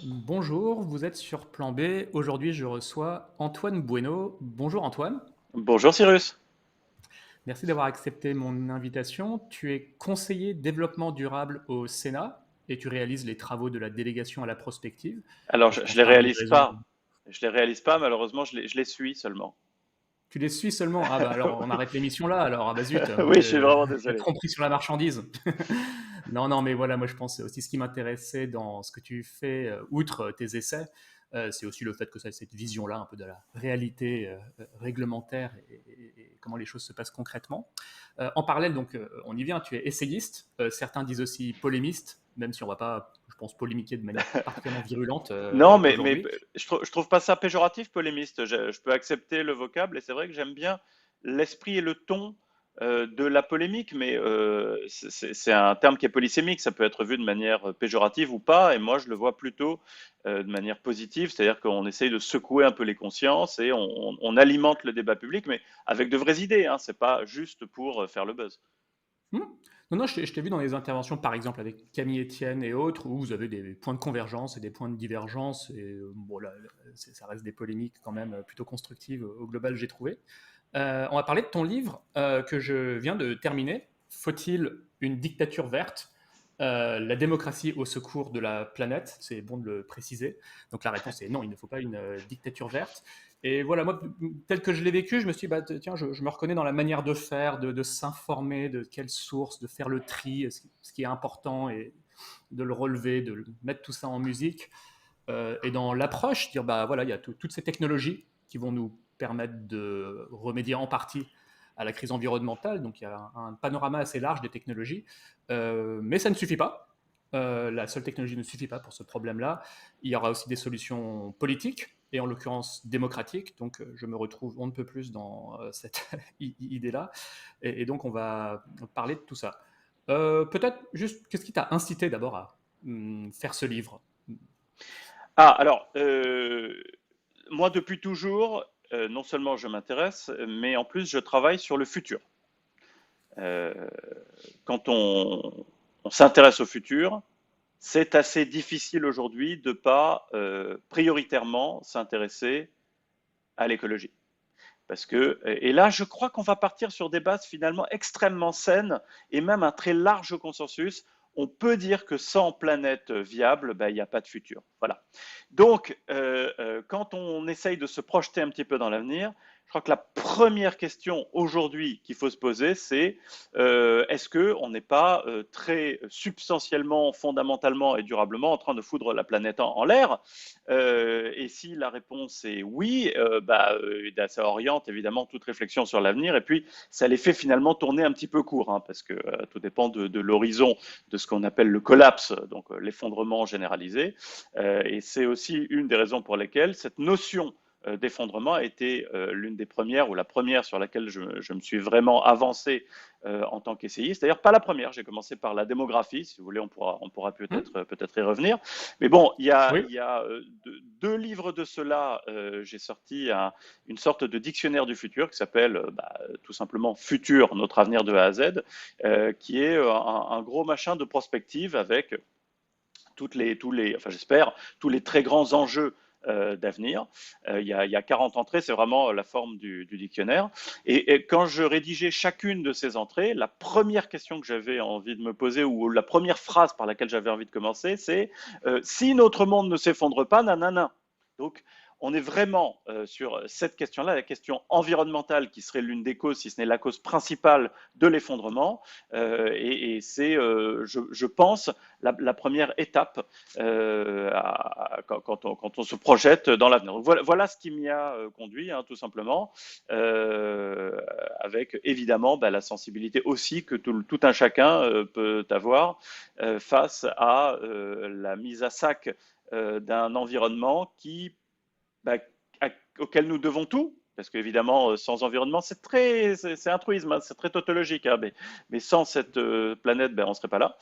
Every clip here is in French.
Bonjour, vous êtes sur Plan B. Aujourd'hui, je reçois Antoine Bueno. Bonjour Antoine. Bonjour Cyrus. Merci d'avoir accepté mon invitation. Tu es conseiller développement durable au Sénat et tu réalises les travaux de la délégation à la prospective. Alors, Et je je pense les qu'un des réalise raisons. pas. Je les réalise pas, malheureusement, je les suis seulement. Tu les suis seulement. Ah bah alors on arrête l'émission là. Alors ah bah zut, Oui, je suis vraiment j'ai désolé. tromperie sur la marchandise. Non, non, mais voilà, moi je pense que c'est aussi ce qui m'intéressait dans ce que tu fais, outre tes essais, c'est aussi le fait que ça ait cette vision-là, un peu de la réalité réglementaire et comment les choses se passent concrètement. En parallèle, donc, on y vient, tu es essayiste, certains disent aussi polémiste, même si on ne va pas, je pense, polémiquer de manière particulièrement virulente Non, mais aujourd'hui. je trouve pas ça péjoratif, polémiste. Je peux accepter le vocable et c'est vrai que j'aime bien l'esprit et le ton de la polémique, mais c'est un terme qui est polysémique. Ça peut être vu de manière péjorative ou pas, et moi je le vois plutôt de manière positive, c'est-à-dire qu'on essaye de secouer un peu les consciences et on alimente le débat public, mais avec de vraies idées. Hein, c'est pas juste pour faire le buzz. Hmm. Non, non, je t'ai vu dans les interventions, par exemple, avec Camille Etienne et autres, où vous avez des points de convergence et des points de divergence, et bon, là, ça reste des polémiques quand même plutôt constructives au global, j'ai trouvé. On va parler de ton livre que je viens de terminer. Faut-il une dictature verte? La démocratie au secours de la planète, c'est bon de le préciser. Donc la réponse est non, il ne faut pas une dictature verte. Et voilà, moi, tel que je l'ai vécu, je me suis dit, bah, tiens, je me reconnais dans la manière de faire, de s'informer, de quelles sources, de faire le tri, ce qui est important, et de le relever, de mettre tout ça en musique. Et dans l'approche, dire, bah voilà, il y a toutes ces technologies qui vont nous permettre de remédier en partie à la crise environnementale. Donc il y a un panorama assez large des technologies, mais ça ne suffit pas. La seule technologie ne suffit pas pour ce problème-là. Il y aura aussi des solutions politiques et en l'occurrence démocratiques. Donc je me retrouve on ne peut plus dans cette idée-là. Et donc on va parler de tout ça. Peut-être juste, qu'est-ce qui t'a incité d'abord à faire ce livre? Ah, alors, moi, depuis toujours, non seulement je m'intéresse, mais en plus, je travaille sur le futur. Euh, quand on s'intéresse au futur, c'est assez difficile aujourd'hui de ne pas prioritairement s'intéresser à l'écologie. Parce que, et là, je crois qu'on va partir sur des bases finalement extrêmement saines et même un très large consensus. On peut dire que sans planète viable, ben, il n'y a pas de futur. Voilà. Donc, quand on essaye de se projeter un petit peu dans l'avenir, je crois que la première question aujourd'hui qu'il faut se poser, c'est est-ce qu'on n'est pas très substantiellement, fondamentalement et durablement en train de foudre la planète en l'air? Et si la réponse est oui, ça oriente évidemment toute réflexion sur l'avenir et puis ça les fait finalement tourner un petit peu court, hein, parce que tout dépend de l'horizon de ce qu'on appelle le collapse, donc l'effondrement généralisé. Et c'est aussi une des raisons pour lesquelles cette notion d'effondrement a été l'une des premières ou la première sur laquelle je me suis vraiment avancé en tant qu'essayiste. D'ailleurs, pas la première, j'ai commencé par la démographie, si vous voulez, on pourra peut-être y revenir. Mais bon, Oui. il y a deux livres de cela. J'ai sorti une sorte de dictionnaire du futur qui s'appelle tout simplement Futur, notre avenir de A à Z, qui est un gros machin de prospective avec enfin j'espère, tous les très grands enjeux d'avenir. Il y a 40 entrées, c'est vraiment la forme du dictionnaire. Et quand je rédigeais chacune de ces entrées, la première question que j'avais envie de me poser, ou la première phrase par laquelle j'avais envie de commencer, c'est si notre monde ne s'effondre pas, nanana. Donc, on est vraiment sur cette question-là, la question environnementale qui serait l'une des causes, si ce n'est la cause principale de l'effondrement. Et c'est, je pense, la première étape quand on se projette dans l'avenir. Voilà ce qui m'y a conduit, hein, tout simplement, avec évidemment la sensibilité aussi que tout un chacun peut avoir face à la mise à sac d'un environnement bah, auquel nous devons tout. Parce qu'évidemment, sans environnement, c'est altruisme, hein, c'est très tautologique, hein, mais sans cette planète, ben, on ne serait pas là.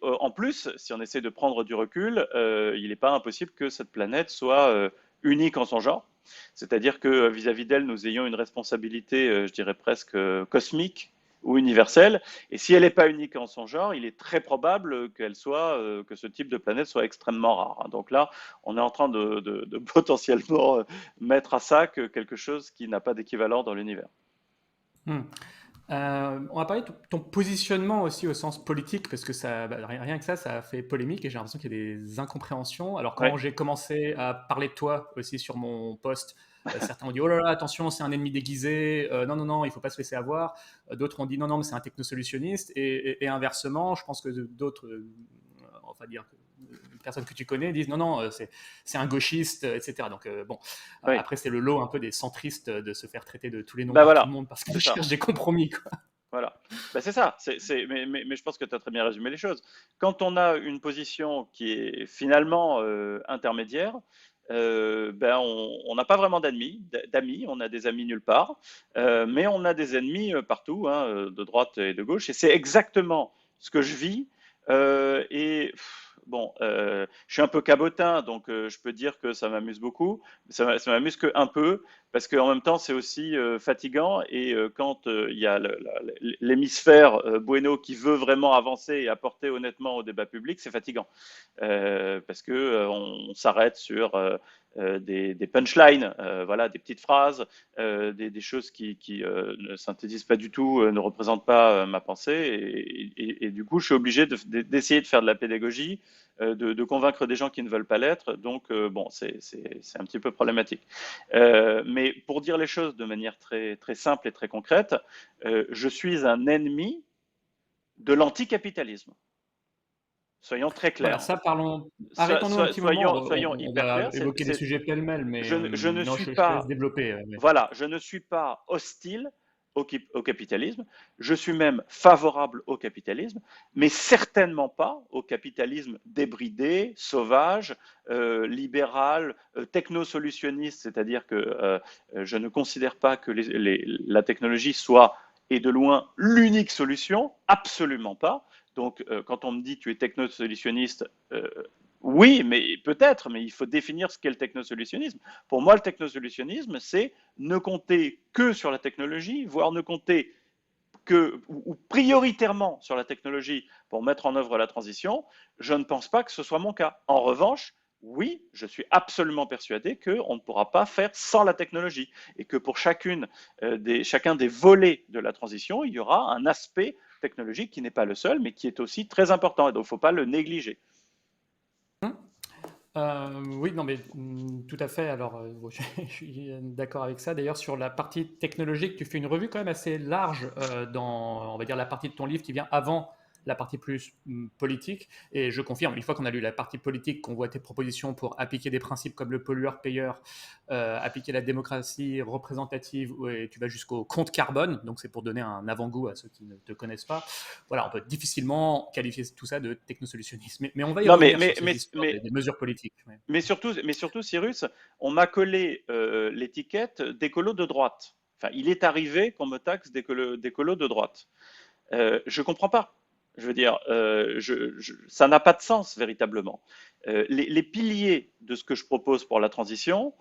En plus, si on essaie de prendre du recul, il n'est pas impossible que cette planète soit unique en son genre. C'est-à-dire que vis-à-vis d'elle, nous ayons une responsabilité, je dirais presque cosmique, ou universelle. Et si elle n'est pas unique en son genre, il est très probable que ce type de planète soit extrêmement rare. Donc là, on est en train de potentiellement mettre à sac quelque chose qui n'a pas d'équivalent dans l'univers. Hmm. On va parler de ton positionnement aussi au sens politique, parce que rien que ça a fait polémique et j'ai l'impression qu'il y a des incompréhensions. Alors Ouais. quand j'ai commencé à parler de toi aussi sur mon post, certains ont dit oh là là, attention, c'est un ennemi déguisé, non, non, non, il faut pas se laisser avoir. D'autres ont dit non, non, mais c'est un technosolutionniste. Et inversement, je pense que d'autres, enfin dire, personnes que tu connais disent non, non, c'est un gauchiste, etc. Donc bon, Oui. après c'est le lot un peu des centristes de se faire traiter de tous les noms Ben par tout le voilà, monde parce c'est qu'ils ça. cherchent des compromis, quoi. Voilà. Ben c'est ça. Mais je pense que tu as très bien résumé les choses. Quand on a une position qui est finalement intermédiaire, ben on n'a pas vraiment d'amis, on a des amis nulle part, mais on a des ennemis partout, hein, de droite et de gauche, et c'est exactement ce que je vis. Bon, je suis un peu cabotin, donc je peux dire que ça m'amuse beaucoup, mais ça m'amuse que un peu, parce qu'en même temps, c'est aussi fatigant. Et quand il y a l'hémisphère bueno qui veut vraiment avancer et apporter honnêtement au débat public, c'est fatigant. Parce que on s'arrête sur des punchlines, voilà, des petites phrases, des choses qui ne synthétisent pas du tout, ne représentent pas ma pensée. Et du coup, je suis obligé d'essayer de faire de la pédagogie, de convaincre des gens qui ne veulent pas l'être. Donc, bon, c'est un petit peu problématique. Mais pour dire les choses de manière très, très simple et très concrète, je suis un ennemi de l'anticapitalisme. Soyons très Voilà, clairs. ça parlons. Arrêtons-nous un petit moment. Soyons On hyper va clairs. évoquer les sujets pêle-mêle, mais Je ne non, suis je te laisse pas, développer. voilà, je ne suis pas hostile au capitalisme. Je suis même favorable au capitalisme, mais certainement pas au capitalisme débridé, sauvage, libéral, technosolutionniste, c'est-à-dire que je ne considère pas que la technologie soit et de loin l'unique solution, absolument pas. Donc, quand on me dit tu es technosolutionniste, oui, mais peut-être, mais il faut définir ce qu'est le technosolutionnisme. Pour moi, le technosolutionnisme, c'est ne compter que sur la technologie, voire ne compter que, ou prioritairement sur la technologie pour mettre en œuvre la transition. Je ne pense pas que ce soit mon cas. En revanche, oui, je suis absolument persuadé qu'on ne pourra pas faire sans la technologie et que pour chacun des volets de la transition, il y aura un aspect technologique qui n'est pas le seul, mais qui est aussi très important. Et donc, il ne faut pas le négliger. Oui, non, mais tout à fait. Alors, je suis d'accord avec ça. D'ailleurs, sur la partie technologique, tu fais une revue quand même assez large dans, on va dire, la partie de ton livre qui vient avant la partie plus politique. Et je confirme, une fois qu'on a lu la partie politique, qu'on voit tes propositions pour appliquer des principes comme le pollueur-payeur, appliquer la démocratie représentative, et tu vas jusqu'au compte carbone. Donc, c'est pour donner un avant-goût à ceux qui ne te connaissent pas. Voilà, on peut difficilement qualifier tout ça de technosolutionnisme. Mais on va y Non, revenir sur ces histoires des mesures politiques. Ouais. mais surtout, Cyrus, on m'a collé l'étiquette d'écolo de droite. Enfin, il est arrivé qu'on me taxe d'écolo de droite. Je ne comprends pas. Je veux dire, ça n'a pas de sens véritablement. Les piliers de ce que je propose pour la transition,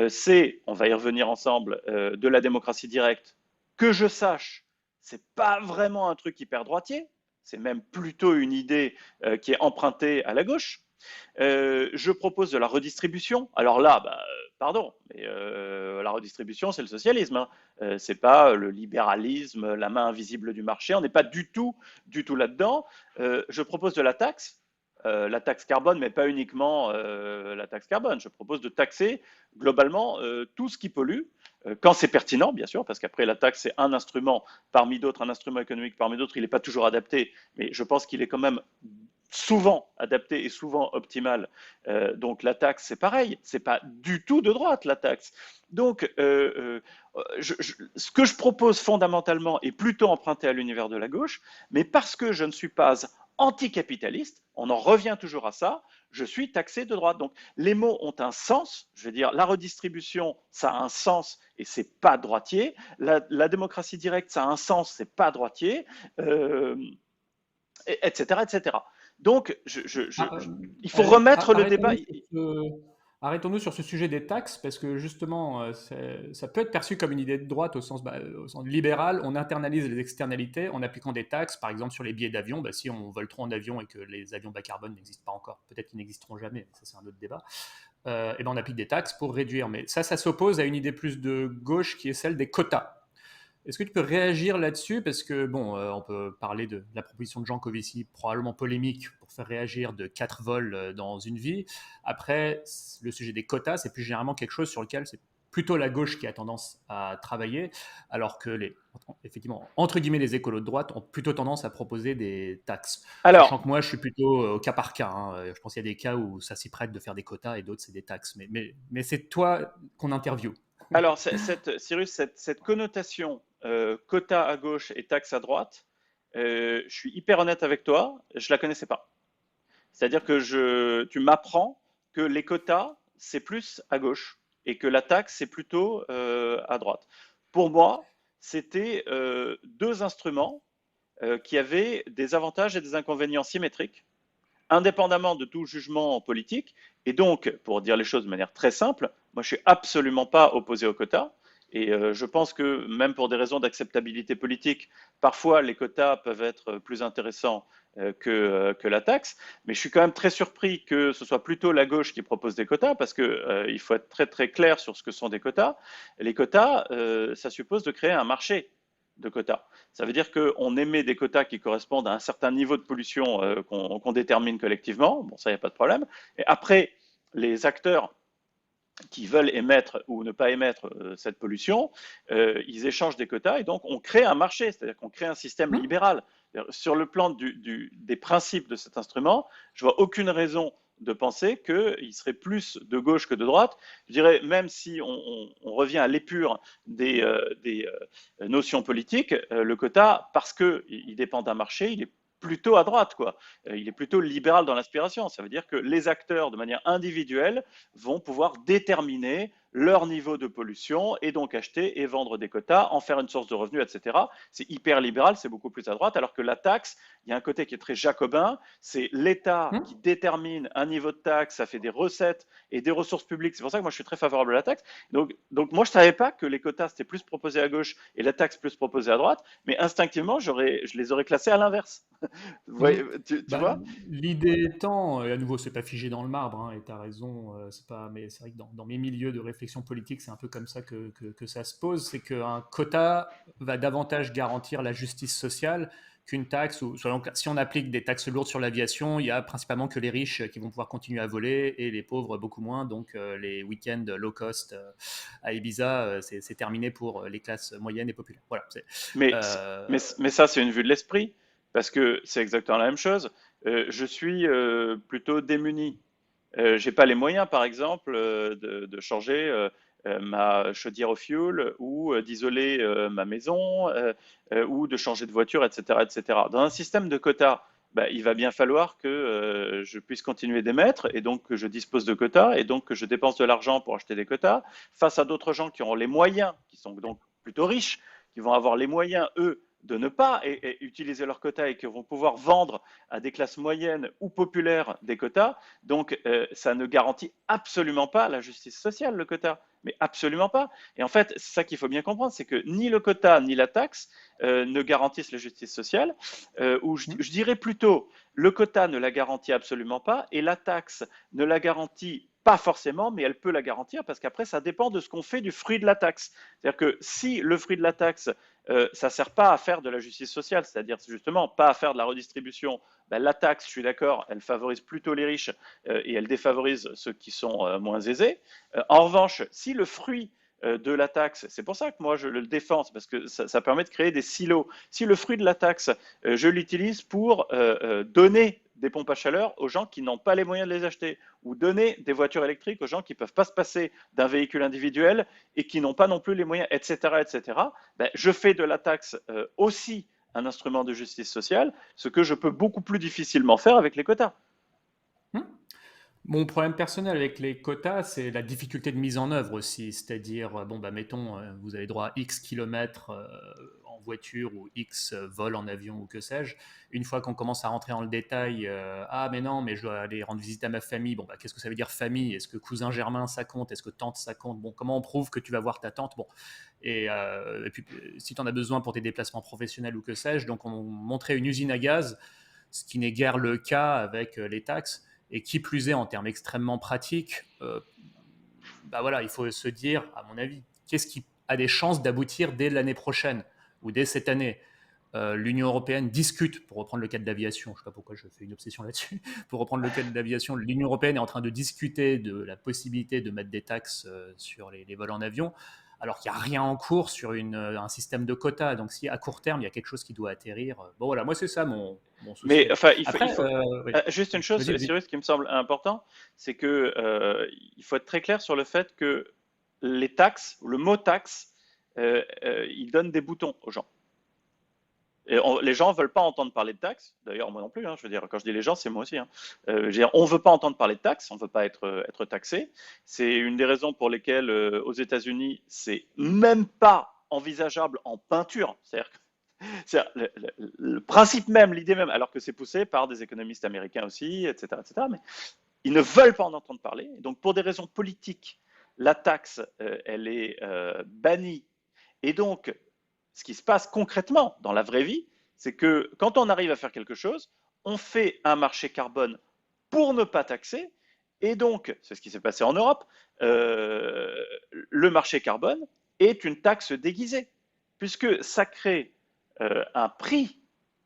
c'est, on va y revenir ensemble, de la démocratie directe. Que je sache, c'est pas vraiment un truc hyper droitier. C'est même plutôt une idée qui est empruntée à la gauche. Je propose de la redistribution. Alors là, bah, pardon, mais la redistribution, c'est le socialisme. Hein. C'est pas le libéralisme, la main invisible du marché. On n'est pas du tout là-dedans. Je propose de la taxe carbone, mais pas uniquement la taxe carbone. Je propose de taxer globalement tout ce qui pollue, quand c'est pertinent, bien sûr, parce qu'après la taxe, c'est un instrument parmi d'autres, un instrument économique parmi d'autres. Il n'est pas toujours adapté, mais je pense qu'il est quand même souvent adapté et souvent optimal. Donc la taxe, c'est pareil, c'est pas du tout de droite la taxe. Donc ce que je propose fondamentalement est plutôt emprunté à l'univers de la gauche, mais parce que je ne suis pas anticapitaliste, on en revient toujours à ça, je suis taxé de droite. Donc les mots ont un sens, je veux dire, la redistribution, ça a un sens et c'est pas droitier, la démocratie directe, ça a un sens, c'est pas droitier, etc., etc. Donc, Ah, il faut remettre le débat. arrêtons-nous sur ce, Arrêtons-nous sur ce sujet des taxes, parce que justement, ça peut être perçu comme une idée de droite au sens libéral. On internalise les externalités en appliquant des taxes, par exemple sur les billets d'avion. Bah, si on vole trop en avion et que les avions bas carbone n'existent pas encore, peut-être qu'ils n'existeront jamais, ça c'est un autre débat, et ben on applique des taxes pour réduire. Mais ça s'oppose à une idée plus de gauche qui est celle des quotas. Est-ce que tu peux réagir là-dessus? Parce que, bon, on peut parler de la proposition de Jean Covici, probablement polémique, pour faire réagir de 4 vols dans une vie. Après, le sujet des quotas, c'est plus généralement quelque chose sur lequel c'est plutôt la gauche qui a tendance à travailler, alors que effectivement, entre guillemets, les écolos de droite ont plutôt tendance à proposer des taxes. Sachant Alors, que moi, je suis plutôt au cas par cas, hein. Je pense qu'il y a des cas où ça s'y prête de faire des quotas et d'autres, c'est des taxes. Mais c'est toi qu'on interviewe. alors Cyrus, cette connotation quota à gauche et taxe à droite, je suis hyper honnête avec toi, je la connaissais pas. C'est-à-dire que tu m'apprends que les quotas, c'est plus à gauche et que la taxe, c'est plutôt à droite. Pour moi, c'était deux instruments qui avaient des avantages et des inconvénients symétriques, indépendamment de tout jugement politique. Et donc, pour dire les choses de manière très simple, moi, je suis absolument pas opposé aux quotas. Et je pense que même pour des raisons d'acceptabilité politique, parfois les quotas peuvent être plus intéressants que la taxe. Mais je suis quand même très surpris que ce soit plutôt la gauche qui propose des quotas, parce que il faut être très très clair sur ce que sont des quotas. Les quotas, ça suppose de créer un marché de quotas. Ça veut dire qu'on émet des quotas qui correspondent à un certain niveau de pollution qu'on détermine collectivement. Bon, ça, il n'y a pas de problème. Et après, les acteurs qui veulent émettre ou ne pas émettre cette pollution, ils échangent des quotas et donc on crée un marché, c'est-à-dire qu'on crée un système Hmm. libéral. Sur le plan des principes de cet instrument, je vois aucune raison de penser qu'il serait plus de gauche que de droite. Je dirais, même si on revient à l'épure des notions politiques, le quota, parce qu'il dépend d'un marché, il est plutôt à droite, quoi. Il est plutôt libéral dans l'aspiration. Ça veut dire que les acteurs, de manière individuelle, vont pouvoir déterminer leur niveau de pollution et donc acheter et vendre des quotas, en faire une source de revenus, etc. C'est hyper libéral, c'est beaucoup plus à droite, alors que la taxe, il y a un côté qui est très jacobin, c'est l'État qui Hmm. détermine un niveau de taxe, ça fait des recettes et des ressources publiques. C'est pour ça que moi je suis très favorable à la taxe. Donc moi je ne savais pas que les quotas c'était plus proposé à gauche et la taxe plus proposée à droite, mais instinctivement je les aurais classés à l'inverse. Mhm. Tu Bah, vois. l'idée étant, à nouveau, c'est pas figé dans le marbre, hein, et tu as raison, c'est pas, mais c'est vrai que dans mes milieux de réflexion politique, c'est un peu comme ça que ça se pose, c'est qu'un quota va davantage garantir la justice sociale qu'une taxe, ou si on applique des taxes lourdes sur l'aviation, il y a principalement que les riches qui vont pouvoir continuer à voler et les pauvres beaucoup moins, donc les week-ends low cost à Ibiza, c'est terminé pour les classes moyennes et populaires. Voilà. Mais, Euh, mais ça, c'est une vue de l'esprit, parce que c'est exactement la même chose. Je suis plutôt démuni. J'ai pas les moyens, par exemple, de changer ma chaudière au fioul ou d'isoler ma maison ou de changer de voiture, etc., etc. Dans un système de quotas, bah, il va bien falloir que je puisse continuer d'émettre et donc que je dispose de quotas et donc que je dépense de l'argent pour acheter des quotas face à d'autres gens qui auront les moyens, qui sont donc plutôt riches, qui vont avoir les moyens, eux, de ne pas utiliser leurs quotas et qui vont pouvoir vendre à des classes moyennes ou populaires des quotas. Donc, ça ne garantit absolument pas la justice sociale, le quota. Mais absolument pas. Et en fait, c'est ça qu'il faut bien comprendre, c'est que ni le quota ni la taxe ne garantissent la justice sociale, ou je dirais plutôt, le quota ne la garantit absolument pas, et la taxe ne la garantit pas forcément, mais elle peut la garantir parce qu'après, ça dépend de ce qu'on fait du fruit de la taxe. C'est-à-dire que si le fruit de la taxe, ça ne sert pas à faire de la justice sociale, c'est-à-dire justement pas à faire de la redistribution, ben, la taxe, je suis d'accord, elle favorise plutôt les riches et elle défavorise ceux qui sont moins aisés. En revanche, si le fruit de la taxe, c'est pour ça que moi je le défends, parce que ça permet de créer des silos. Si le fruit de la taxe, je l'utilise pour donner des pompes à chaleur aux gens qui n'ont pas les moyens de les acheter, ou donner des voitures électriques aux gens qui ne peuvent pas se passer d'un véhicule individuel et qui n'ont pas non plus les moyens, etc., etc., ben, je fais de la taxe aussi un instrument de justice sociale, ce que je peux beaucoup plus difficilement faire avec les quotas. hmm. Mon problème personnel avec les quotas, c'est la difficulté de mise en œuvre aussi. C'est-à-dire, bon, bah, mettons, vous avez droit à X kilomètres en voiture ou X vols en avion ou que sais-je. Une fois qu'on commence à rentrer dans le détail, ah, mais non, mais je dois aller rendre visite à ma famille. Bon, bah, qu'est-ce que ça veut dire famille? Est-ce que cousin germain ça compte? Est-ce que tante ça compte? Bon, comment on prouve que tu vas voir ta tante? Bon, et puis si tu en as besoin pour tes déplacements professionnels ou que sais-je, donc on montrait une usine à gaz, ce qui n'est guère le cas avec les taxes. Et qui plus est, en termes extrêmement pratiques, bah voilà, il faut se dire, à mon avis, qu'est-ce qui a des chances d'aboutir dès l'année prochaine ou dès cette année? L'Union européenne discute, pour reprendre le cas de l'aviation, je ne sais pas pourquoi je fais une obsession là-dessus, pour reprendre le cas de l'aviation, l'Union européenne est en train de discuter de la possibilité de mettre des taxes sur les vols en avion, alors qu'il n'y a rien en cours sur un système de quotas. Donc si à court terme, il y a quelque chose qui doit atterrir, bon voilà, moi c'est ça mon souci. Mais enfin, Après, oui. juste une chose, Vas-y, vas-y. Cyrus, qui me semble important, c'est que il faut être très clair sur le fait que les taxes, le mot taxe, il donne des boutons aux gens. Et les gens ne veulent pas entendre parler de taxes. D'ailleurs, moi non plus. Hein, je veux dire, quand je dis les gens, c'est moi aussi. Hein. Je veux dire, on ne veut pas entendre parler de taxes. On ne veut pas être taxé. C'est une des raisons pour lesquelles, aux États-Unis, c'est même pas envisageable en peinture. C'est-à-dire le principe même, l'idée même, alors que c'est poussé par des économistes américains aussi, etc., etc. Mais ils ne veulent pas en entendre parler. Donc, pour des raisons politiques, la taxe, elle est bannie. Et donc, ce qui se passe concrètement dans la vraie vie, c'est que quand on arrive à faire quelque chose, on fait un marché carbone pour ne pas taxer. Et donc, c'est ce qui s'est passé en Europe, le marché carbone est une taxe déguisée, puisque ça crée un prix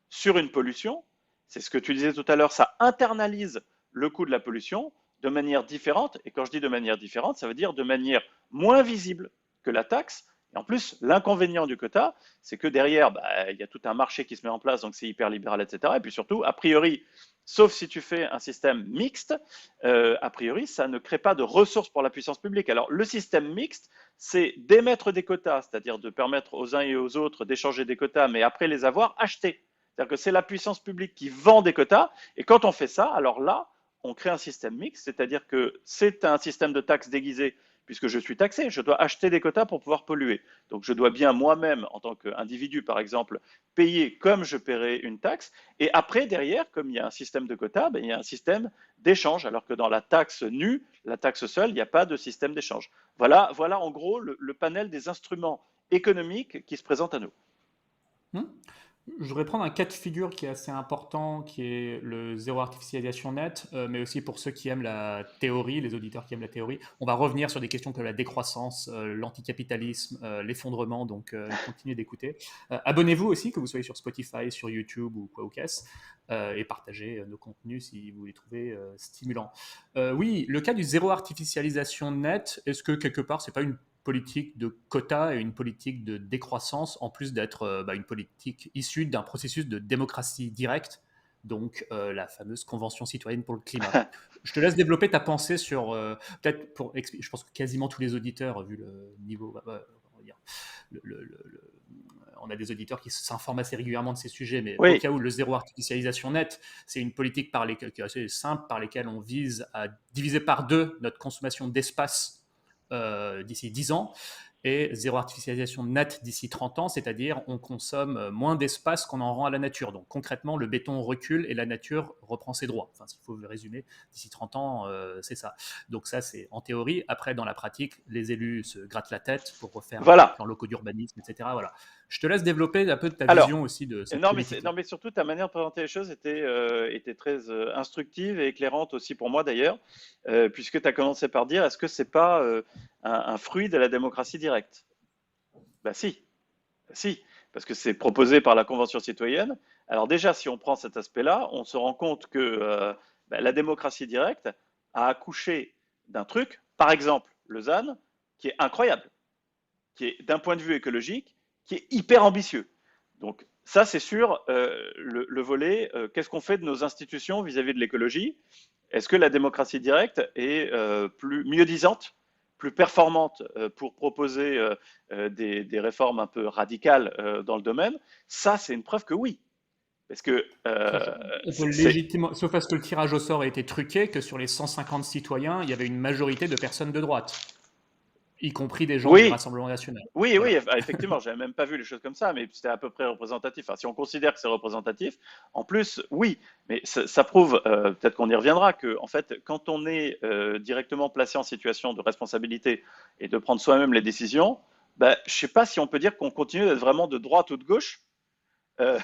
sur une pollution. C'est ce que tu disais tout à l'heure, ça internalise le coût de la pollution de manière différente. Et quand je dis de manière différente, ça veut dire de manière moins visible que la taxe. Et en plus, l'inconvénient du quota, c'est que derrière, bah, il y a tout un marché qui se met en place, donc c'est hyper libéral, etc. Et puis surtout, a priori, sauf si tu fais un système mixte, a priori, ça ne crée pas de ressources pour la puissance publique. Alors, le système mixte, c'est d'émettre des quotas, c'est-à-dire de permettre aux uns et aux autres d'échanger des quotas, mais après les avoir achetés. C'est-à-dire que c'est la puissance publique qui vend des quotas, et quand on fait ça, alors là, on crée un système mixte, c'est-à-dire que c'est un système de taxes déguisé, puisque je suis taxé, je dois acheter des quotas pour pouvoir polluer. Donc je dois bien moi-même, en tant qu'individu par exemple, payer comme je paierais une taxe, et après, derrière, comme il y a un système de quotas, ben, il y a un système d'échange, alors que dans la taxe nue, la taxe seule, il n'y a pas de système d'échange. Voilà en gros le panel des instruments économiques qui se présentent à nous. Hmm. Je voudrais prendre un cas de figure qui est assez important, qui est le zéro artificialisation net, mais aussi pour ceux qui aiment la théorie, les auditeurs qui aiment la théorie. On va revenir sur des questions comme la décroissance, l'anticapitalisme, l'effondrement, donc continuez d'écouter. Abonnez-vous aussi, que vous soyez sur Spotify, sur YouTube ou quoi ou qu'est-ce, et partagez nos contenus si vous les trouvez stimulants. Oui, le cas du zéro artificialisation net, est-ce que quelque part, c'est pas une politique de quotas et une politique de décroissance, en plus d'être une politique issue d'un processus de démocratie directe, donc la fameuse Convention citoyenne pour le climat. Je te laisse développer ta pensée sur, peut-être je pense que quasiment tous les auditeurs, vu le niveau, on va dire, on a des auditeurs qui s'informent assez régulièrement de ces sujets, mais au Oui, cas où le zéro artificialisation net, c'est une politique qui est assez simple, par lesquelles on vise à diviser par deux notre consommation d'espace d'ici 10 ans et zéro artificialisation nette d'ici 30 ans, c'est-à-dire on consomme moins d'espace qu'on en rend à la nature. Donc concrètement, le béton recule et la nature reprend ses droits. Enfin, s'il faut résumer, d'ici 30 ans, c'est ça. Donc ça, c'est en théorie. Après, dans la pratique, les élus se grattent la tête pour refaire des voilà. plans locaux d'urbanisme, etc. Voilà. Je te laisse développer un peu de ta Alors, vision aussi de cette non, politique-là. mais surtout ta manière de présenter les choses était très instructive et éclairante aussi pour moi d'ailleurs, puisque tu as commencé par dire est-ce que c'est pas un fruit de la démocratie directe? Ben si, si, parce que c'est proposé par la Convention citoyenne. Alors déjà, si on prend cet aspect-là, on se rend compte que la démocratie directe a accouché d'un truc, par exemple le ZAN, qui est incroyable, qui est d'un point de vue écologique, qui est hyper ambitieux. Donc ça, c'est sur le volet, qu'est-ce qu'on fait de nos institutions vis-à-vis de l'écologie? Est-ce que la démocratie directe est mieux disante, plus performante pour proposer des réformes un peu radicales dans le domaine? Ça, c'est une preuve que oui. Parce que On peut légitimement, sauf à ce que le tirage au sort ait été truqué, que sur les 150 citoyens, il y avait une majorité de personnes de droite, y compris des gens du oui, Rassemblement national. oui, Voilà. oui, effectivement, j'avais même pas vu les choses comme ça, mais c'était à peu près représentatif. Enfin, si on considère que c'est représentatif, en plus, oui, mais ça prouve, peut-être qu'on y reviendra, que en fait, quand on est directement placé en situation de responsabilité et de prendre soi-même les décisions, ben, je sais pas si on peut dire qu'on continue d'être vraiment de droite ou de gauche. Euh,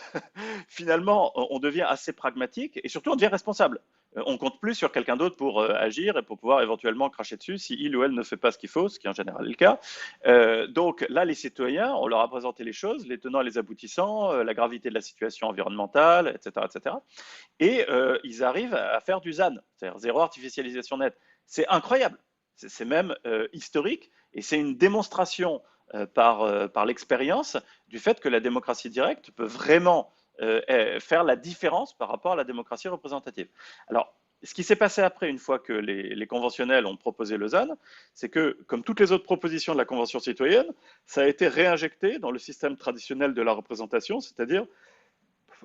Finalement, on devient assez pragmatique et surtout on devient responsable. On compte plus sur quelqu'un d'autre pour agir et pour pouvoir éventuellement cracher dessus si il ou elle ne fait pas ce qu'il faut, ce qui en général est le cas. Donc là, les citoyens, on leur a présenté les choses, les tenants et les aboutissants, la gravité de la situation environnementale, etc., etc. Et ils arrivent à faire du ZAN, c'est-à-dire zéro artificialisation nette. C'est incroyable, c'est même historique et c'est une démonstration par l'expérience du fait que la démocratie directe peut vraiment faire la différence par rapport à la démocratie représentative. Alors, ce qui s'est passé après, une fois que les conventionnels ont proposé le ZAN, c'est que, comme toutes les autres propositions de la Convention citoyenne, ça a été réinjecté dans le système traditionnel de la représentation, c'est-à-dire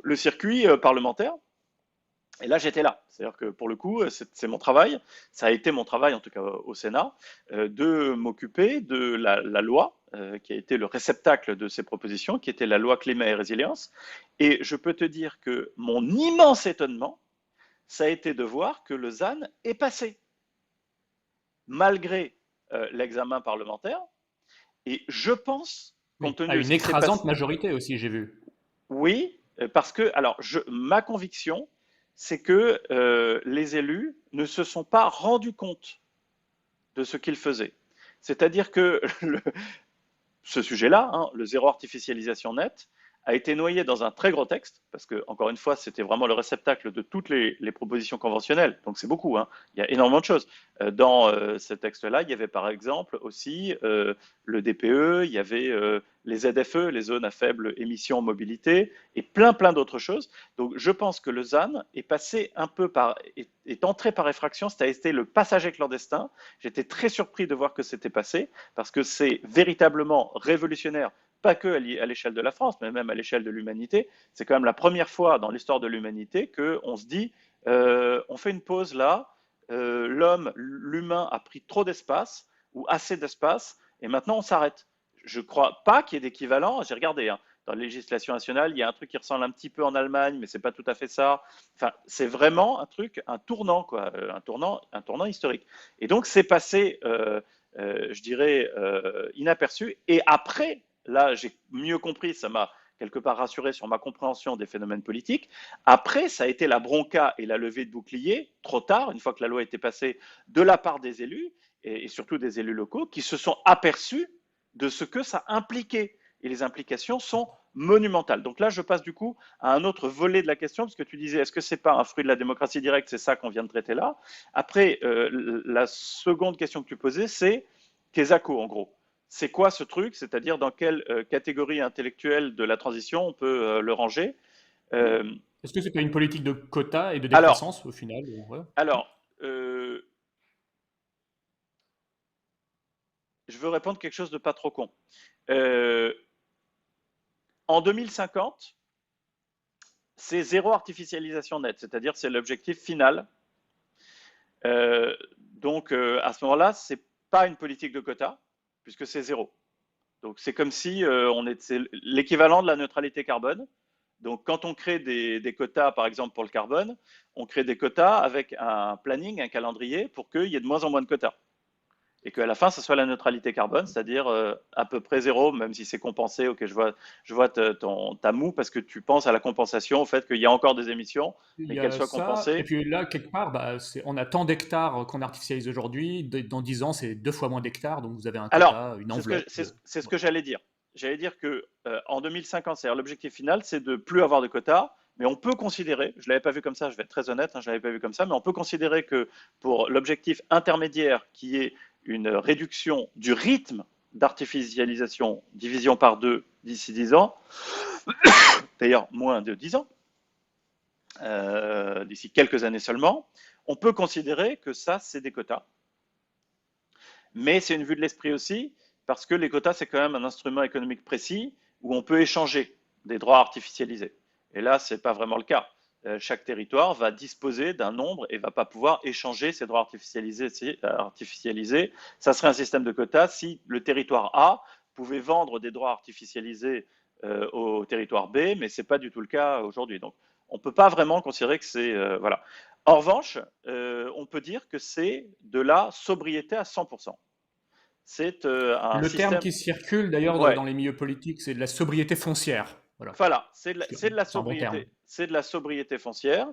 le circuit parlementaire. Et là, j'étais là. C'est-à-dire que pour le coup, c'est mon travail, ça a été mon travail en tout cas au Sénat, de m'occuper de la loi qui a été le réceptacle de ces propositions, qui était la loi climat et résilience. Et je peux te dire que mon immense étonnement, ça a été de voir que le ZAN est passé, malgré l'examen parlementaire. Et je pense, compte Oui, tenu à de ce une qui s'est passé, écrasante majorité aussi, j'ai vu. oui, parce que, alors, ma conviction, c'est que les élus ne se sont pas rendus compte de ce qu'ils faisaient. C'est-à-dire que ce sujet-là, hein, le zéro artificialisation net, a été noyé dans un très gros texte, parce que, encore une fois, c'était vraiment le réceptacle de toutes les propositions conventionnelles, donc c'est beaucoup, hein, il y a énormément de choses. Dans ce texte-là, il y avait par exemple aussi le DPE, il y avait les ZFE, les zones à faible émission mobilité, et plein d'autres choses. Donc je pense que le ZAN est passé un peu par, est entré par effraction, ça a été le passage clandestin. J'étais très surpris de voir que c'était passé, parce que c'est véritablement révolutionnaire, pas que à l'échelle de la France, mais même à l'échelle de l'humanité. C'est quand même la première fois dans l'histoire de l'humanité qu'on se dit, on fait une pause là, l'humain a pris trop d'espace, ou assez d'espace, et maintenant on s'arrête. Je ne crois pas qu'il y ait d'équivalent, j'ai regardé, hein, dans la législation nationale, il y a un truc qui ressemble un petit peu en Allemagne, mais c'est pas tout à fait ça. Enfin, c'est vraiment un truc, un tournant, quoi, un tournant historique. Et donc, c'est passé je dirais, inaperçu. Et après, là, j'ai mieux compris, ça m'a quelque part rassuré sur ma compréhension des phénomènes politiques. Après, ça a été la bronca et la levée de bouclier, trop tard, une fois que la loi était passée, de la part des élus, et surtout des élus locaux, qui se sont aperçus de ce que ça impliquait. Et les implications sont monumentales. Donc là, je passe du coup à un autre volet de la question, parce que tu disais, est-ce que c'est pas un fruit de la démocratie directe? C'est ça qu'on vient de traiter là. Après, la seconde question que tu posais, c'est Kesako, en gros. C'est quoi ce truc? C'est-à-dire dans quelle catégorie intellectuelle de la transition on peut le ranger? Euh, Est-ce que c'est pas une politique de quotas et de alors, décroissance au final? Ouais. alors, je veux répondre quelque chose de pas trop con. Euh, En 2050, c'est zéro artificialisation nette, c'est-à-dire c'est l'objectif final. Donc à ce moment-là, c'est pas une politique de quotas puisque c'est zéro. Donc c'est comme si c'est l'équivalent de la neutralité carbone. Donc quand on crée des quotas, par exemple pour le carbone, on crée des quotas avec un planning, un calendrier pour qu'il y ait de moins en moins de quotas. Et qu'à la fin, ce soit la neutralité carbone, c'est-à-dire à peu près zéro, même si c'est compensé. Ok, je vois ta moue parce que tu penses à la compensation, au fait qu'il y a encore des émissions, Il mais y qu'elles a soient ça, et compensées. puis là, quelque part, bah, on a tant d'hectares qu'on artificialise aujourd'hui, dans 10 ans, c'est 2 fois moins d'hectares, donc vous avez un Alors, quota, une enveloppe. c'est ce Voilà. que j'allais dire. J'allais dire que en 2050, c'est-à-dire l'objectif final, c'est de plus avoir de quotas, mais on peut considérer, je ne l'avais pas vu comme ça, je vais être très honnête, hein, je ne l'avais pas vu comme ça, mais on peut considérer que pour l'objectif intermédiaire, qui est une réduction du rythme d'artificialisation, division par deux d'ici 10 ans, d'ailleurs moins de 10 ans, d'ici quelques années seulement, on peut considérer que ça, c'est des quotas. Mais c'est une vue de l'esprit aussi, parce que les quotas, c'est quand même un instrument économique précis où on peut échanger des droits artificialisés. Et là, ce n'est pas vraiment le cas. Chaque territoire va disposer d'un nombre et va pas pouvoir échanger ses droits artificialisés. Ça serait un système de quotas si le territoire A pouvait vendre des droits artificialisés au territoire B, mais ce n'est pas du tout le cas aujourd'hui. Donc, on ne peut pas vraiment considérer que c'est... voilà. En revanche, on peut dire que c'est de la sobriété à 100%. C'est un Le terme système... qui circule d'ailleurs Ouais, dans les milieux politiques, c'est de la sobriété foncière. Voilà, voilà, c'est de la c'est un bon terme. sobriété, c'est de la sobriété foncière,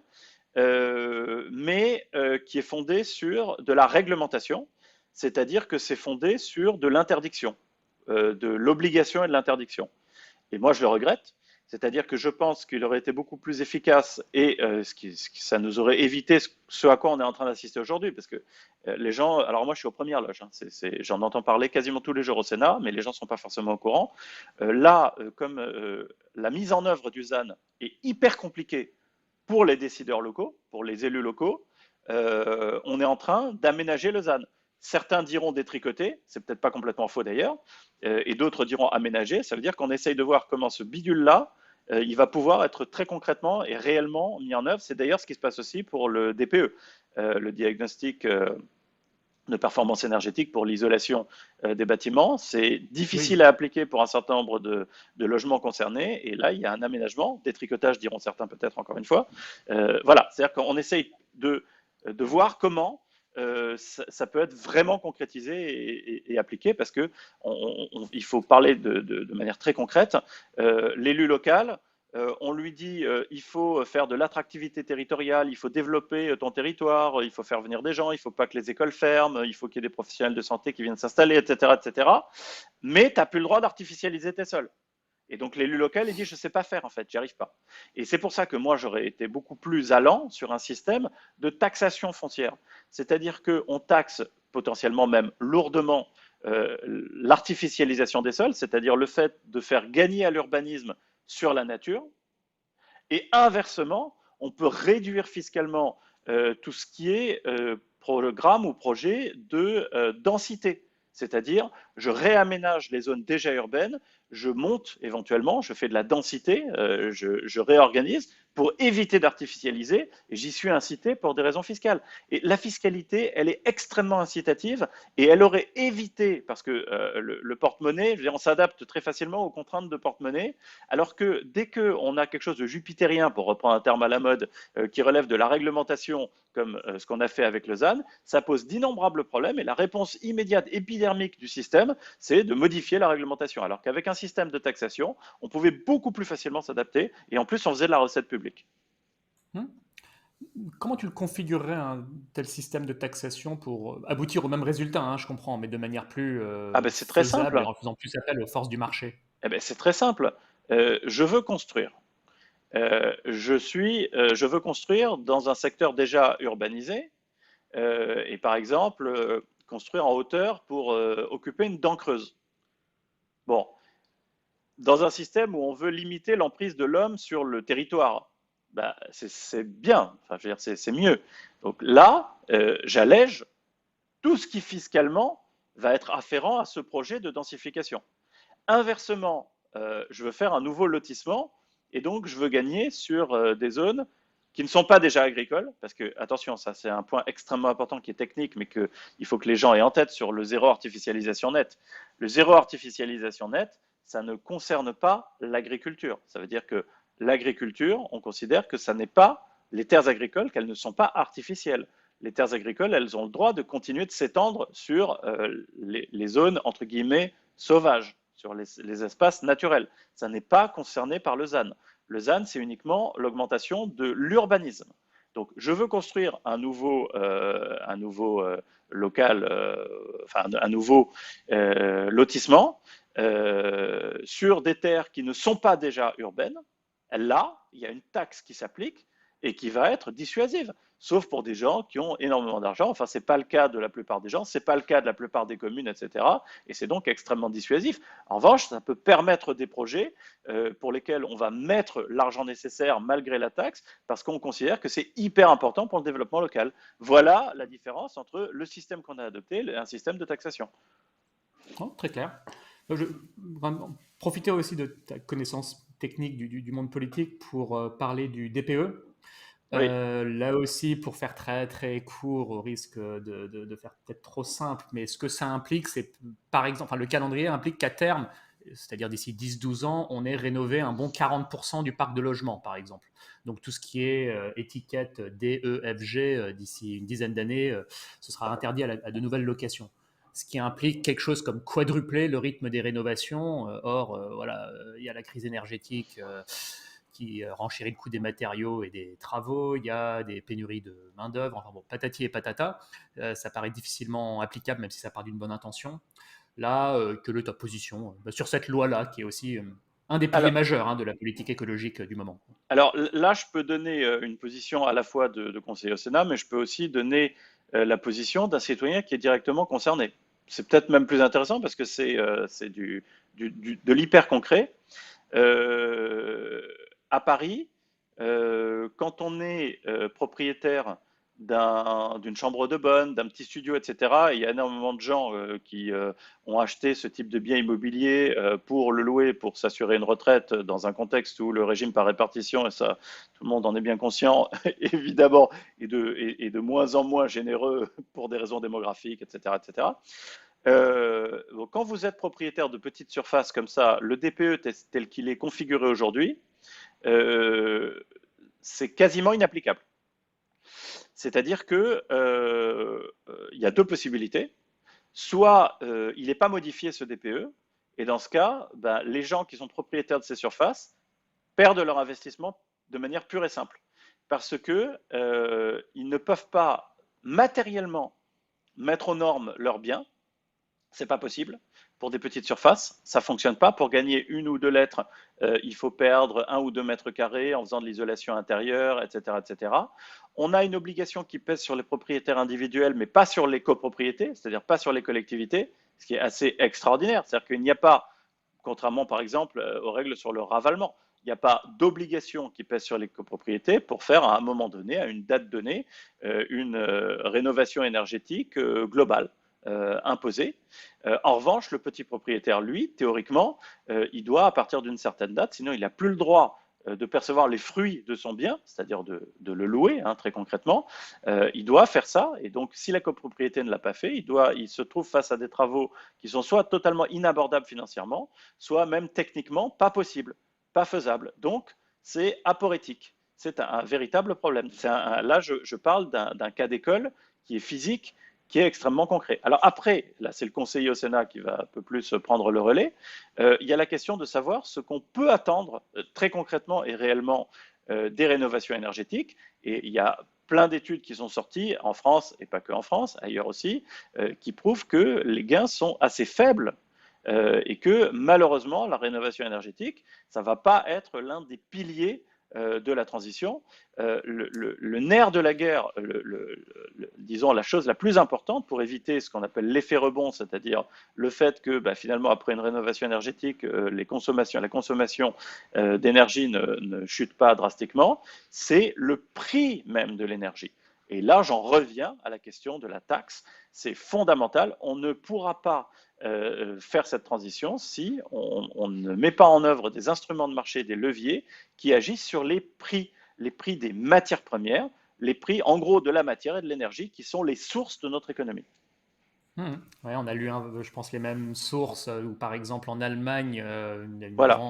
mais qui est fondée sur de la réglementation, c'est-à-dire que c'est fondé sur de l'interdiction, de l'obligation et de l'interdiction. Et moi, je le regrette. C'est-à-dire que je pense qu'il aurait été beaucoup plus efficace et ça nous aurait évité ce à quoi on est en train d'assister aujourd'hui. Parce que les gens, alors moi je suis aux premières loges, hein, j'en entends parler quasiment tous les jours au Sénat, mais les gens ne sont pas forcément au courant. Là, comme la mise en œuvre du ZAN est hyper compliquée pour les décideurs locaux, pour les élus locaux, on est en train d'aménager le ZAN. Certains diront détricoter, c'est peut-être pas complètement faux d'ailleurs, et d'autres diront aménager. Ça veut dire qu'on essaye de voir comment ce bidule-là, il va pouvoir être très concrètement et réellement mis en œuvre. C'est d'ailleurs ce qui se passe aussi pour le DPE, le diagnostic de performance énergétique pour l'isolation des bâtiments. C'est difficile Oui. à appliquer pour un certain nombre de logements concernés. Et là, il y a un aménagement, détricotage diront certains peut-être encore une fois. Voilà, c'est-à-dire qu'on essaye de voir comment ça peut être vraiment concrétisé et appliqué parce que il faut parler de manière très concrète. L'élu local, on lui dit il faut faire de l'attractivité territoriale, il faut développer ton territoire, il faut faire venir des gens, il ne faut pas que les écoles ferment, il faut qu'il y ait des professionnels de santé qui viennent s'installer, etc., etc. Mais tu n'as plus le droit d'artificialiser tes sols. Et donc l'élu local, il dit je ne sais pas faire en fait, j'y arrive pas. Et c'est pour ça que moi j'aurais été beaucoup plus allant sur un système de taxation foncière. C'est-à-dire qu'on taxe potentiellement même lourdement l'artificialisation des sols, c'est-à-dire le fait de faire gagner à l'urbanisme sur la nature. Et inversement, on peut réduire fiscalement tout ce qui est programme ou projet de densité. C'est-à-dire, je réaménage les zones déjà urbaines, je monte éventuellement, je fais de la densité, je réorganise pour éviter d'artificialiser, et j'y suis incité pour des raisons fiscales. Et la fiscalité, elle est extrêmement incitative, et elle aurait évité, parce que le porte-monnaie, je veux dire, on s'adapte très facilement aux contraintes de porte-monnaie, alors que dès qu'on a quelque chose de jupitérien, pour reprendre un terme à la mode, qui relève de la réglementation, comme ce qu'on a fait avec le ZAN, ça pose d'innombrables problèmes et la réponse immédiate épidermique du système, c'est de modifier la réglementation. Alors qu'avec un système de taxation, on pouvait beaucoup plus facilement s'adapter et en plus on faisait de la recette publique. Hmm. Comment tu le configurerais un tel système de taxation pour aboutir au même résultat, hein, je comprends, mais de manière plus Ah ben c'est très faisable et simple. en faisant plus appel aux forces du marché? Eh ben c'est très simple. Je veux construire. Je veux construire dans un secteur déjà urbanisé et par exemple construire en hauteur pour occuper une dent creuse. Bon, dans un système où on veut limiter l'emprise de l'homme sur le territoire, bah, c'est bien, enfin, je veux dire, c'est mieux. Donc là, j'allège tout ce qui fiscalement va être afférent à ce projet de densification. Inversement, je veux faire un nouveau lotissement et donc je veux gagner sur des zones qui ne sont pas déjà agricoles, parce que, attention, ça c'est un point extrêmement important qui est technique, mais qu'il faut que les gens aient en tête sur le zéro artificialisation net. Le zéro artificialisation net, ça ne concerne pas l'agriculture. Ça veut dire que l'agriculture, on considère que ça n'est pas les terres agricoles, qu'elles ne sont pas artificielles. Les terres agricoles, elles ont le droit de continuer de s'étendre sur les zones, entre guillemets, sauvages, sur les espaces naturels. Ça n'est pas concerné par le ZAN. Le ZAN, c'est uniquement l'augmentation de l'urbanisme. Donc, je veux construire un nouveau local, enfin un nouveau lotissement sur des terres qui ne sont pas déjà urbaines. Là, il y a une taxe qui s'applique et qui va être dissuasive, sauf pour des gens qui ont énormément d'argent. Enfin, ce n'est pas le cas de la plupart des gens, ce n'est pas le cas de la plupart des communes, etc. Et c'est donc extrêmement dissuasif. En revanche, ça peut permettre des projets pour lesquels on va mettre l'argent nécessaire malgré la taxe, parce qu'on considère que c'est hyper important pour le développement local. Voilà la différence entre le système qu'on a adopté et un système de taxation. Oh, très clair. Je vais profiter aussi de ta connaissance petite technique du monde politique pour parler du DPE. Oui. Là aussi, pour faire très très court, au risque de faire peut-être trop simple, mais ce que ça implique, c'est par exemple, enfin, le calendrier implique qu'à terme, c'est-à-dire d'ici 10-12 ans, on ait rénové un bon 40% du parc de logements, par exemple. Donc tout ce qui est étiquette D, E, F, G, d'ici une dizaine d'années, ce sera interdit à de nouvelles locations. Ce qui implique quelque chose comme quadrupler le rythme des rénovations. Or, voilà, il y a la crise énergétique qui renchérit le coût des matériaux et des travaux, il y a des pénuries de main-d'œuvre, enfin bon, patati et patata. Ça paraît difficilement applicable, même si ça part d'une bonne intention. Là, quelle est ta position sur cette loi-là, qui est aussi un des piliers Alors, majeurs de la politique écologique du moment? alors là, je peux donner une position à la fois de conseiller au Sénat, mais je peux aussi donner la position d'un citoyen qui est directement concerné. C'est peut-être même plus intéressant parce que c'est de l'hyper concret. Euh, à Paris, quand on est propriétaire d'une chambre de bonne, d'un petit studio, etc., il y a énormément de gens qui ont acheté ce type de bien immobilier pour le louer, pour s'assurer une retraite dans un contexte où le régime par répartition, et ça, tout le monde en est bien conscient, évidemment, est de moins en moins généreux pour des raisons démographiques, etc., etc. Quand vous êtes propriétaire de petites surfaces comme ça, le DPE tel qu'il est configuré aujourd'hui, euh, c'est quasiment inapplicable. C'est-à-dire que il y a deux possibilités. Soit il n'est pas modifié ce DPE, et dans ce cas, ben, les gens qui sont propriétaires de ces surfaces perdent leur investissement de manière pure et simple, parce que ils ne peuvent pas matériellement mettre aux normes leurs biens. C'est pas possible pour des petites surfaces, ça fonctionne pas. Pour gagner une ou deux lettres, il faut perdre 1 ou 2 mètres carrés en faisant de l'isolation intérieure, etc., etc. On a une obligation qui pèse sur les propriétaires individuels, mais pas sur les copropriétés, c'est-à-dire pas sur les collectivités, ce qui est assez extraordinaire. C'est-à-dire qu'il n'y a pas, contrairement par exemple aux règles sur le ravalement, il n'y a pas d'obligation qui pèse sur les copropriétés pour faire à un moment donné, à une date donnée, une rénovation énergétique globale imposée. En revanche, le petit propriétaire, lui, théoriquement, il doit, à partir d'une certaine date, sinon il n'a plus le droit de percevoir les fruits de son bien, c'est-à-dire de le louer, hein, très concrètement, il doit faire ça. Et donc, si la copropriété ne l'a pas fait, il se trouve face à des travaux qui sont soit totalement inabordables financièrement, soit même techniquement pas possibles, pas faisables. Donc, c'est aporétique. C'est un véritable problème. Là, je parle d'un cas d'école qui est physique, qui est extrêmement concret. Alors après, là c'est le conseiller au Sénat qui va un peu plus prendre le relais, il y a la question de savoir ce qu'on peut attendre très concrètement et réellement des rénovations énergétiques. Et il y a plein d'études qui sont sorties en France, et pas que en France, ailleurs aussi, qui prouvent que les gains sont assez faibles et que malheureusement, la rénovation énergétique, ça ne va pas être l'un des piliers de la transition. Le nerf de la guerre, disons la chose la plus importante pour éviter ce qu'on appelle l'effet rebond, c'est-à-dire le fait que bah, finalement après une rénovation énergétique, la consommation d'énergie ne chute pas drastiquement, c'est le prix même de l'énergie. Et là, j'en reviens à la question de la taxe. C'est fondamental. On ne pourra pas faire cette transition si on ne met pas en œuvre des instruments de marché, des leviers qui agissent sur les prix des matières premières, les prix en gros de la matière et de l'énergie qui sont les sources de notre économie. Ouais, on a lu, je pense, les mêmes sources, où par exemple en Allemagne, il y a Voilà,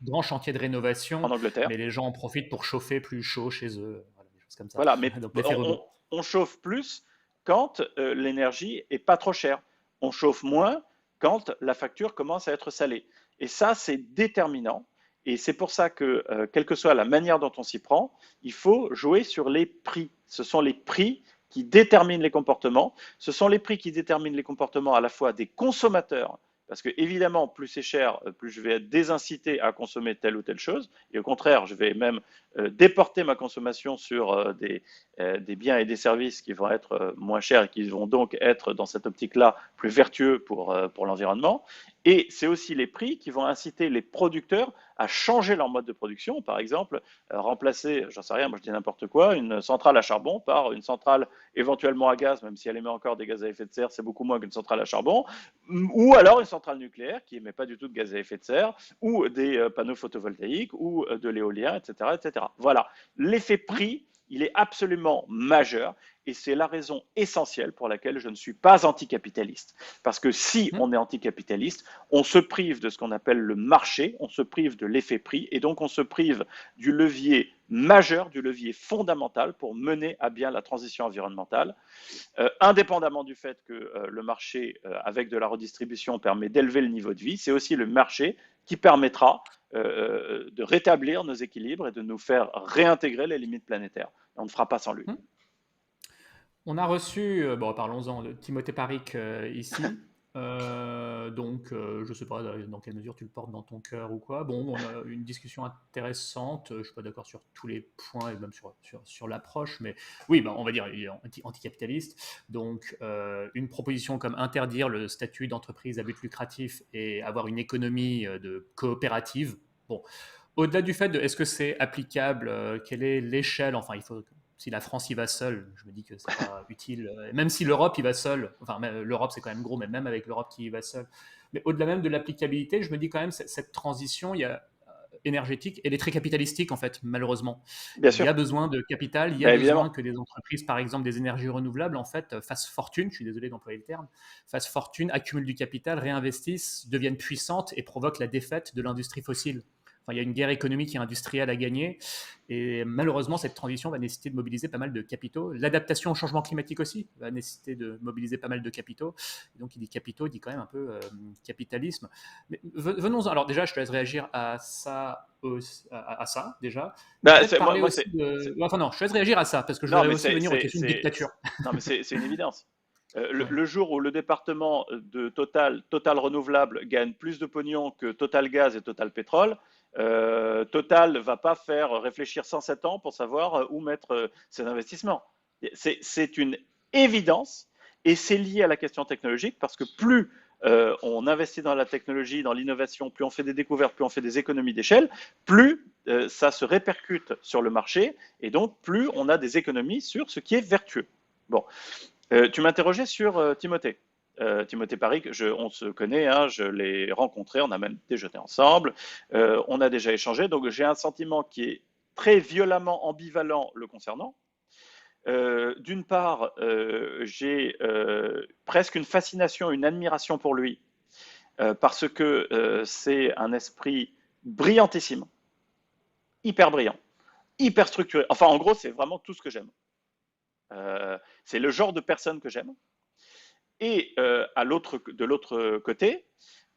grand chantier de rénovation, en Angleterre. mais les gens en profitent pour chauffer plus chaud chez eux, voilà, des choses comme ça. Voilà, mais Donc l'effet rebond. on chauffe plus quand l'énergie est pas trop chère. On chauffe moins quand la facture commence à être salée. Et ça, c'est déterminant. Et c'est pour ça que, quelle que soit la manière dont on s'y prend, il faut jouer sur les prix. Ce sont les prix qui déterminent les comportements. Ce sont les prix qui déterminent les comportements à la fois des consommateurs, parce que évidemment, plus c'est cher, plus je vais être désincité à consommer telle ou telle chose. Et au contraire, je vais même déporter ma consommation sur des biens et des services qui vont être moins chers et qui vont donc être dans cette optique-là plus vertueux pour l'environnement. Et c'est aussi les prix qui vont inciter les producteurs à changer leur mode de production. Par exemple, remplacer, j'en sais rien, moi je dis n'importe quoi, une centrale à charbon par une centrale éventuellement à gaz, même si elle émet encore des gaz à effet de serre, c'est beaucoup moins qu'une centrale à charbon, ou alors une centrale nucléaire qui émet pas du tout de gaz à effet de serre, ou des panneaux photovoltaïques, ou de l'éolien, etc., etc. Voilà, l'effet prix, il est absolument majeur et c'est la raison essentielle pour laquelle je ne suis pas anticapitaliste. Parce que si on est anticapitaliste, on se prive de ce qu'on appelle le marché, on se prive de l'effet prix et donc on se prive du levier majeur, du levier fondamental pour mener à bien la transition environnementale, indépendamment du fait que le marché, avec de la redistribution, permet d'élever le niveau de vie, c'est aussi le marché qui permettra de rétablir nos équilibres et de nous faire réintégrer les limites planétaires. Et on ne fera pas sans lui. On a reçu, bon, parlons-en, de Timothée Paric ici. Je ne sais pas dans quelle mesure tu le portes dans ton cœur ou quoi. Bon, on a une discussion intéressante. Je ne suis pas d'accord sur tous les points et même sur l'approche, mais oui, bah, on va dire il est anticapitaliste. Donc, une proposition comme interdire le statut d'entreprise à but lucratif et avoir une économie de coopérative. Bon, au-delà du fait de est-ce que c'est applicable, quelle est l'échelle, enfin, il faut. Si la France y va seule, je me dis que c'est pas utile. Même si l'Europe y va seule, enfin l'Europe c'est quand même gros, mais même avec l'Europe qui y va seule. Mais au-delà même de l'applicabilité, je me dis quand même cette transition, énergétique, elle est très capitalistique en fait, malheureusement. Bien Il y sûr. a besoin de capital, il y a Ben, besoin évidemment. que des entreprises, par exemple des énergies renouvelables, en fait, fassent fortune, je suis désolé d'employer le terme, fassent fortune, accumulent du capital, réinvestissent, deviennent puissantes et provoquent la défaite de l'industrie fossile. Enfin, il y a une guerre économique et industrielle à gagner. Et malheureusement, cette transition va nécessiter de mobiliser pas mal de capitaux. L'adaptation au changement climatique aussi va nécessiter de mobiliser pas mal de capitaux. Et donc, il dit capitaux, il dit quand même un peu capitalisme. Mais venons-en. Alors déjà, je te laisse réagir à ça, à ça déjà. Ben, Peut-être parler moi aussi de. Enfin non, je te laisse réagir à ça parce que je non, voudrais mais aussi venir aux questions de dictature. non, mais c'est une évidence. Ouais. Le jour où le département de Total Renouvelable gagne plus de pognon que Total Gaz et Total Pétrole, Total ne va pas faire réfléchir 107 ans pour savoir où mettre ses investissements. C'est une évidence et c'est lié à la question technologique parce que plus on investit dans la technologie, dans l'innovation, plus on fait des découvertes, plus on fait des économies d'échelle, plus ça se répercute sur le marché et donc plus on a des économies sur ce qui est vertueux. Bon, tu m'interrogeais sur Timothée. Timothée Paric, on se connaît, hein, je l'ai rencontré, on a même déjeuné ensemble, on a déjà échangé, donc j'ai un sentiment qui est très violemment ambivalent le concernant. D'une part, j'ai presque une fascination, une admiration pour lui, parce que c'est un esprit brillantissime, hyper brillant, hyper structuré. Enfin, en gros, c'est vraiment tout ce que j'aime. C'est le genre de personne que j'aime. Et de l'autre côté,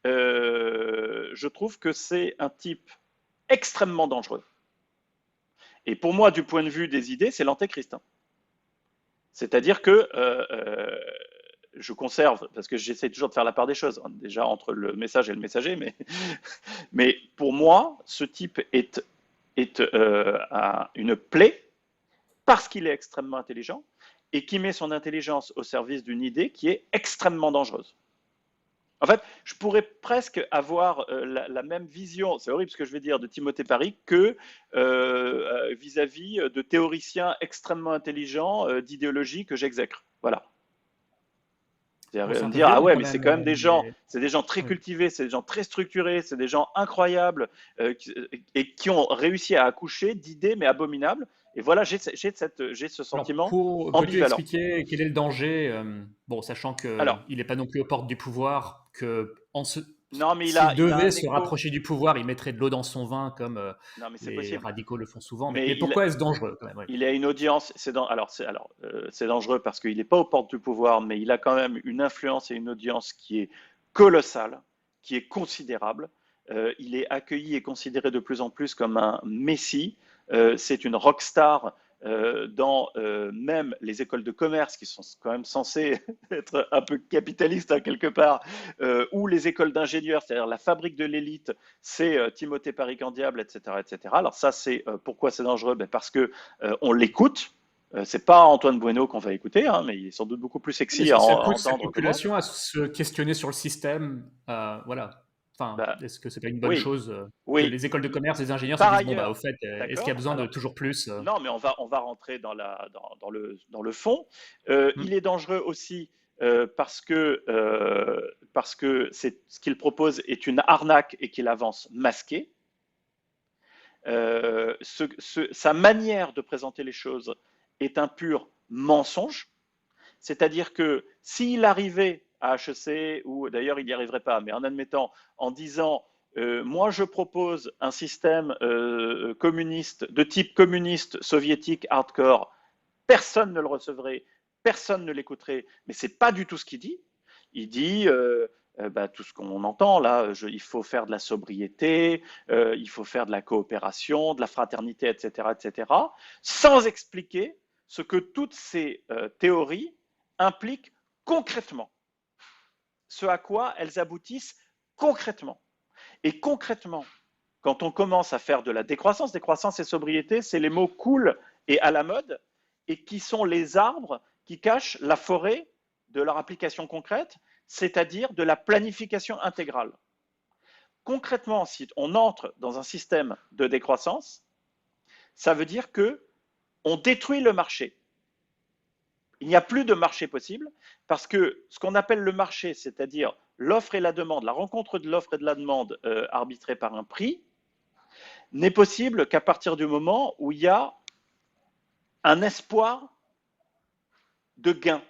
je trouve que c'est un type extrêmement dangereux. Et pour moi, du point de vue des idées, c'est l'antéchrist. C'est-à-dire que je conserve, parce que j'essaie toujours de faire la part des choses, hein, déjà entre le message et le messager, mais pour moi, ce type est une plaie parce qu'il est extrêmement intelligent et qui met son intelligence au service d'une idée qui est extrêmement dangereuse. En fait, je pourrais presque avoir la même vision, c'est horrible ce que je vais dire, de Timothée Paric que vis-à-vis de théoriciens extrêmement intelligents d'idéologie que j'exècre. Voilà. Bon, c'est C'est-à-dire un me peu dire, ah violent ouais, quand mais c'est même. quand même des gens, Mais... c'est des gens très Oui. cultivés, c'est des gens très structurés, c'est des gens incroyables et qui ont réussi à accoucher d'idées mais abominables. Et voilà, j'ai ce Alors, sentiment peux-tu ambivalent. expliquer quel est le danger bon, sachant qu'il Alors, n'est pas non plus aux portes du pouvoir, non, mais s'il il a devait un se écho. rapprocher du pouvoir, il mettrait de l'eau dans son vin, comme Non, mais c'est les possible. radicaux le font souvent. Mais, Mais mais pourquoi est-ce dangereux quand même? Oui. il a une audience. C'est dangereux parce qu'il n'est pas aux portes du pouvoir, mais il a quand même une influence et une audience qui est colossale, qui est considérable. Il est accueilli et considéré de plus en plus comme un messie. C'est une rockstar dans même les écoles de commerce qui sont quand même censées être un peu capitalistes hein, quelque part, ou les écoles d'ingénieurs, c'est-à-dire la fabrique de l'élite, c'est Timothée Paric en diable, etc., etc. Alors ça, c'est pourquoi c'est dangereux? Ben parce que on l'écoute. C'est pas Antoine Bueno qu'on va écouter, hein, mais il est sans doute beaucoup plus Mais sexy à ça pousse cette entendre que moi. population à se questionner sur le système. Voilà. Enfin, Bah, est-ce que c'est pas une bonne oui, chose que oui. les écoles de commerce, les ingénieurs se Par disent, bon, bah, au ailleurs, fait, est-ce qu'il y a d'accord. besoin de Alors, toujours plus non, mais on va rentrer dans le fond. Il hmm. est dangereux aussi parce que ce qu'il propose est une arnaque et qu'il avance masqué. Sa manière de présenter les choses est un pur mensonge. C'est-à-dire que s'il arrivait à HEC, ou d'ailleurs il n'y arriverait pas, mais en admettant, en disant moi je propose un système communiste, de type communiste soviétique hardcore, personne ne le recevrait, personne ne l'écouterait, mais ce n'est pas du tout ce qu'il dit. Il dit bah, tout ce qu'on entend là, il faut faire de la sobriété, il faut faire de la coopération, de la fraternité, etc., sans expliquer ce que toutes ces théories impliquent concrètement, ce à quoi elles aboutissent concrètement. Et concrètement, quand on commence à faire de la décroissance et sobriété, c'est les mots cool et à la mode, et qui sont les arbres qui cachent la forêt de leur application concrète, c'est-à-dire de la planification intégrale. Concrètement, si on entre dans un système de décroissance, ça veut dire que on détruit le marché. Il n'y a plus de marché possible parce que ce qu'on appelle le marché, c'est-à-dire l'offre et la demande, la rencontre de l'offre et de la demande arbitrée par un prix, n'est possible qu'à partir du moment où il y a un espoir de gain.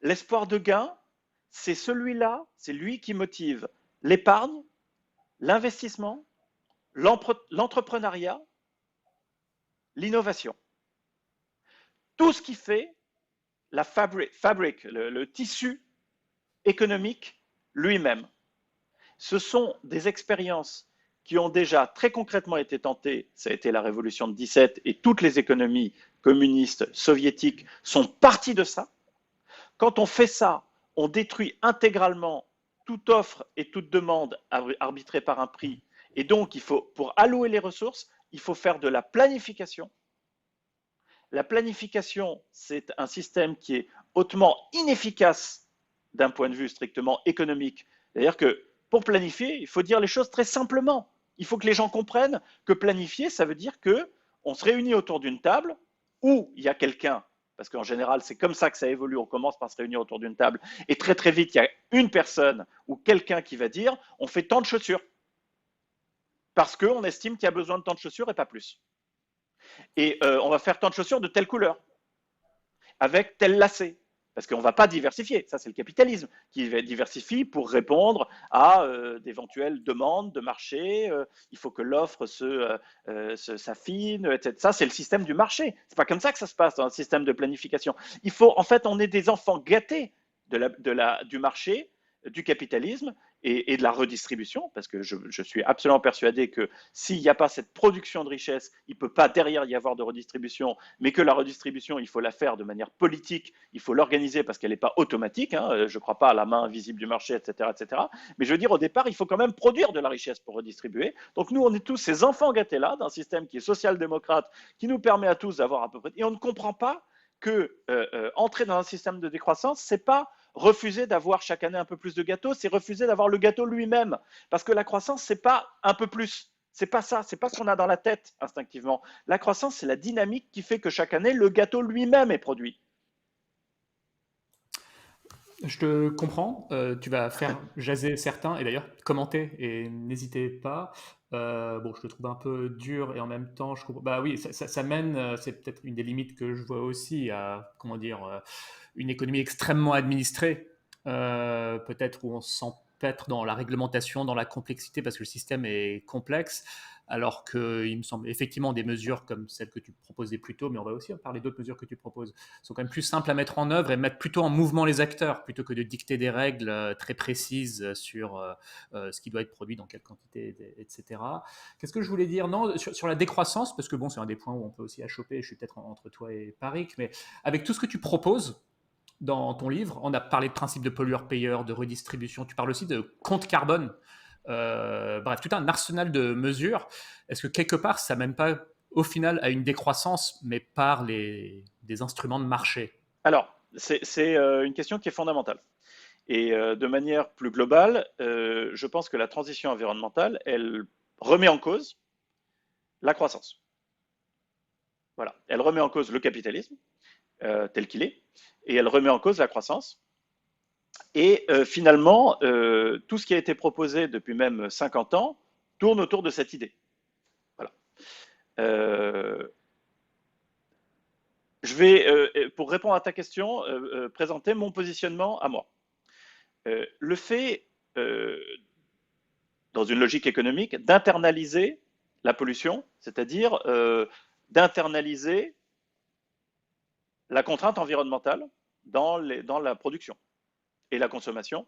L'espoir de gain, c'est celui-là, c'est lui qui motive l'épargne, l'investissement, l'entrepreneuriat, l'innovation. Tout ce qui fait la fabrique, le tissu économique lui-même. Ce sont des expériences qui ont déjà très concrètement été tentées. Ça a été la révolution de 17 et toutes les économies communistes soviétiques sont parties de ça. Quand on fait ça, on détruit intégralement toute offre et toute demande arbitrée par un prix. Et donc, pour allouer les ressources, il faut faire de la planification. La planification, c'est un système qui est hautement inefficace d'un point de vue strictement économique. C'est-à-dire que pour planifier, il faut dire les choses très simplement. Il faut que les gens comprennent que planifier, ça veut dire que on se réunit autour d'une table où il y a quelqu'un, parce qu'en général, c'est comme ça que ça évolue, on commence par se réunir autour d'une table, et très très vite, il y a une personne ou quelqu'un qui va dire, on fait tant de chaussures, parce qu'on estime qu'il y a besoin de tant de chaussures et pas plus. Et on va faire tant de chaussures de telle couleur, avec tel lacet. Parce qu'on ne va pas diversifier. Ça, c'est le capitalisme qui diversifie pour répondre à d'éventuelles demandes de marché. Il faut que l'offre s'affine, etc. Ça, c'est le système du marché. Ce n'est pas comme ça que ça se passe dans un système de planification. En fait, on est des enfants gâtés du marché, du capitalisme et de la redistribution, parce que je suis absolument persuadé que s'il n'y a pas cette production de richesse, il ne peut pas derrière y avoir de redistribution, mais que la redistribution, il faut la faire de manière politique, il faut l'organiser parce qu'elle n'est pas automatique, hein, je ne crois pas à la main invisible du marché, etc., etc. Mais je veux dire, au départ, il faut quand même produire de la richesse pour redistribuer. Donc nous, on est tous ces enfants gâtés-là, d'un système qui est social-démocrate, qui nous permet à tous d'avoir à peu près... Et on ne comprend pas que entrer dans un système de décroissance, c'est pas refuser d'avoir chaque année un peu plus de gâteau, c'est refuser d'avoir le gâteau lui-même. Parce que la croissance, c'est pas un peu plus. C'est pas ça, c'est pas ce qu'on a dans la tête instinctivement. La croissance, c'est la dynamique qui fait que chaque année, le gâteau lui-même est produit. Je te comprends. Tu vas faire jaser certains et d'ailleurs commenter et n'hésitez pas. Bon, je le trouve un peu dur et en même temps, je comprends. Bah oui, ça mène. C'est peut-être une des limites que je vois aussi à comment dire une économie extrêmement administrée. Peut-être où on s'empêtre dans la réglementation, dans la complexité parce que le système est complexe. Alors qu'il me semble effectivement des mesures comme celles que tu proposais plus tôt, mais on va aussi parler d'autres mesures que tu proposes, sont quand même plus simples à mettre en œuvre et mettre plutôt en mouvement les acteurs plutôt que de dicter des règles très précises sur ce qui doit être produit, dans quelle quantité, etc. Qu'est-ce que je voulais dire? Non, sur la décroissance, parce que bon, c'est un des points où on peut aussi achoper, je suis peut-être entre toi et Parik, mais avec tout ce que tu proposes dans ton livre, on a parlé de principe de pollueur-payeur, de redistribution, tu parles aussi de compte carbone. Bref, tout un arsenal de mesures. Est-ce que quelque part, ça mène pas au final à une décroissance, mais par des instruments de marché? Alors, c'est une question qui est fondamentale. Et de manière plus globale, je pense que la transition environnementale, elle remet en cause la croissance. Voilà. Elle remet en cause le capitalisme tel qu'il est, et elle remet en cause la croissance. Et finalement, tout ce qui a été proposé depuis même 50 ans tourne autour de cette idée. Voilà. Euh, je vais, pour répondre à ta question, présenter mon positionnement à moi. Le fait, dans une logique économique, d'internaliser la pollution, c'est-à-dire d'internaliser la contrainte environnementale dans la production et la consommation,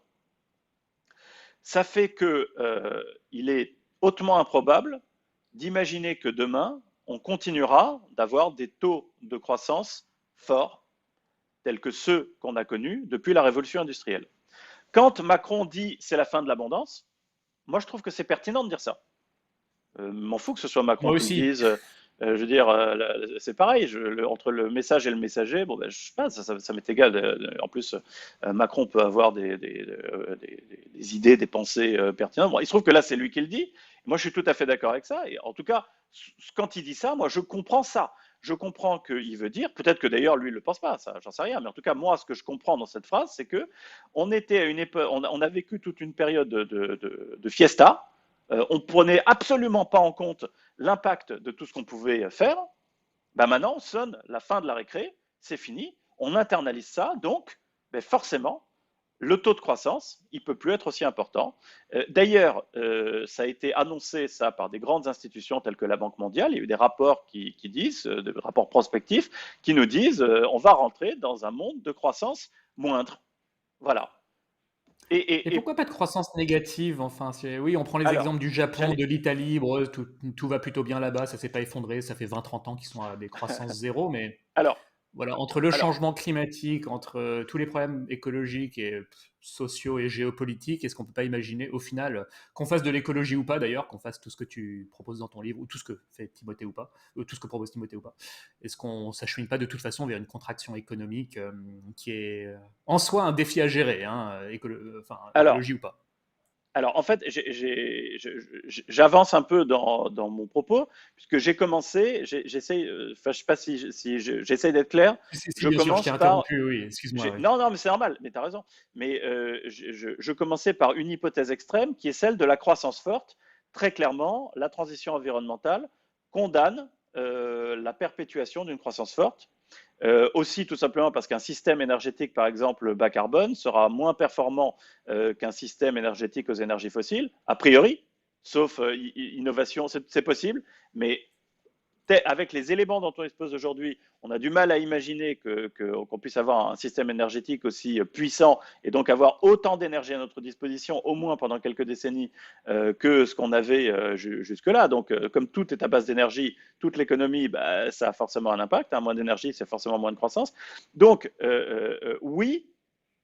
ça fait que il est hautement improbable d'imaginer que demain, on continuera d'avoir des taux de croissance forts, tels que ceux qu'on a connus depuis la révolution industrielle. Quand Macron dit c'est la fin de l'abondance, moi je trouve que c'est pertinent de dire ça. M'en fous que ce soit Macron Moi qui le aussi. dise. Je veux dire, c'est pareil, entre le message et le messager, bon, ben, je sais pas, ça m'est égal. En plus, Macron peut avoir des idées, des pensées pertinentes. Bon, il se trouve que là, c'est lui qui le dit. Moi, je suis tout à fait d'accord avec ça. Et en tout cas, quand il dit ça, moi, je comprends ça. Je comprends qu'il veut dire, peut-être que d'ailleurs, lui, il ne le pense pas, ça, j'en sais rien. Mais en tout cas, moi, ce que je comprends dans cette phrase, c'est que on était à une époque, on a vécu toute une période de fiesta. On ne prenait absolument pas en compte l'impact de tout ce qu'on pouvait faire. Ben maintenant, on sonne la fin de la récré, c'est fini, on internalise ça, donc ben forcément, le taux de croissance, il ne peut plus être aussi important. D'ailleurs, ça a été annoncé ça par des grandes institutions telles que la Banque mondiale. Il y a eu des rapports qui disent, des rapports prospectifs, qui nous disent on va rentrer dans un monde de croissance moindre. Voilà. Et Et pourquoi pas de croissance négative? Enfin, oui, on prend les alors, exemples du Japon, j'allais. de l'Italie, bon, tout va plutôt bien là-bas, ça s'est pas effondré, ça fait 20-30 ans qu'ils sont à des croissances zéro, mais Alors, voilà, entre le alors, changement climatique, entre tous les problèmes écologiques et sociaux et géopolitiques, est-ce qu'on peut pas imaginer au final qu'on fasse de l'écologie ou pas d'ailleurs, qu'on fasse tout ce que tu proposes dans ton livre, ou tout ce que fait Timothée ou pas, ou tout ce que propose Timothée ou pas, est-ce qu'on s'achemine pas de toute façon vers une contraction économique qui est en soi un défi à gérer, hein, enfin, alors, écologie ou pas? Alors, en fait, j'avance un peu dans mon propos, puisque j'ai commencé, j'essaye, enfin, je sais pas si j'essaye d'être clair. Si, Je bien sûr, je t'ai commence par, interrompu, oui, excuse-moi, oui. non, non, mais c'est normal, mais tu as raison. Mais je commençais par une hypothèse extrême qui est celle de la croissance forte. Très clairement, la transition environnementale condamne la perpétuation d'une croissance forte. Aussi, tout simplement parce qu'un système énergétique, par exemple bas carbone, sera moins performant qu'un système énergétique aux énergies fossiles, a priori, sauf innovation, c'est possible, mais avec les éléments dont on dispose aujourd'hui, on a du mal à imaginer qu'on puisse avoir un système énergétique aussi puissant et donc avoir autant d'énergie à notre disposition, au moins pendant quelques décennies, que ce qu'on avait jusque-là. Donc, comme tout est à base d'énergie, toute l'économie, bah, ça a forcément un impact. Hein. Moins d'énergie, c'est forcément moins de croissance. Donc, oui,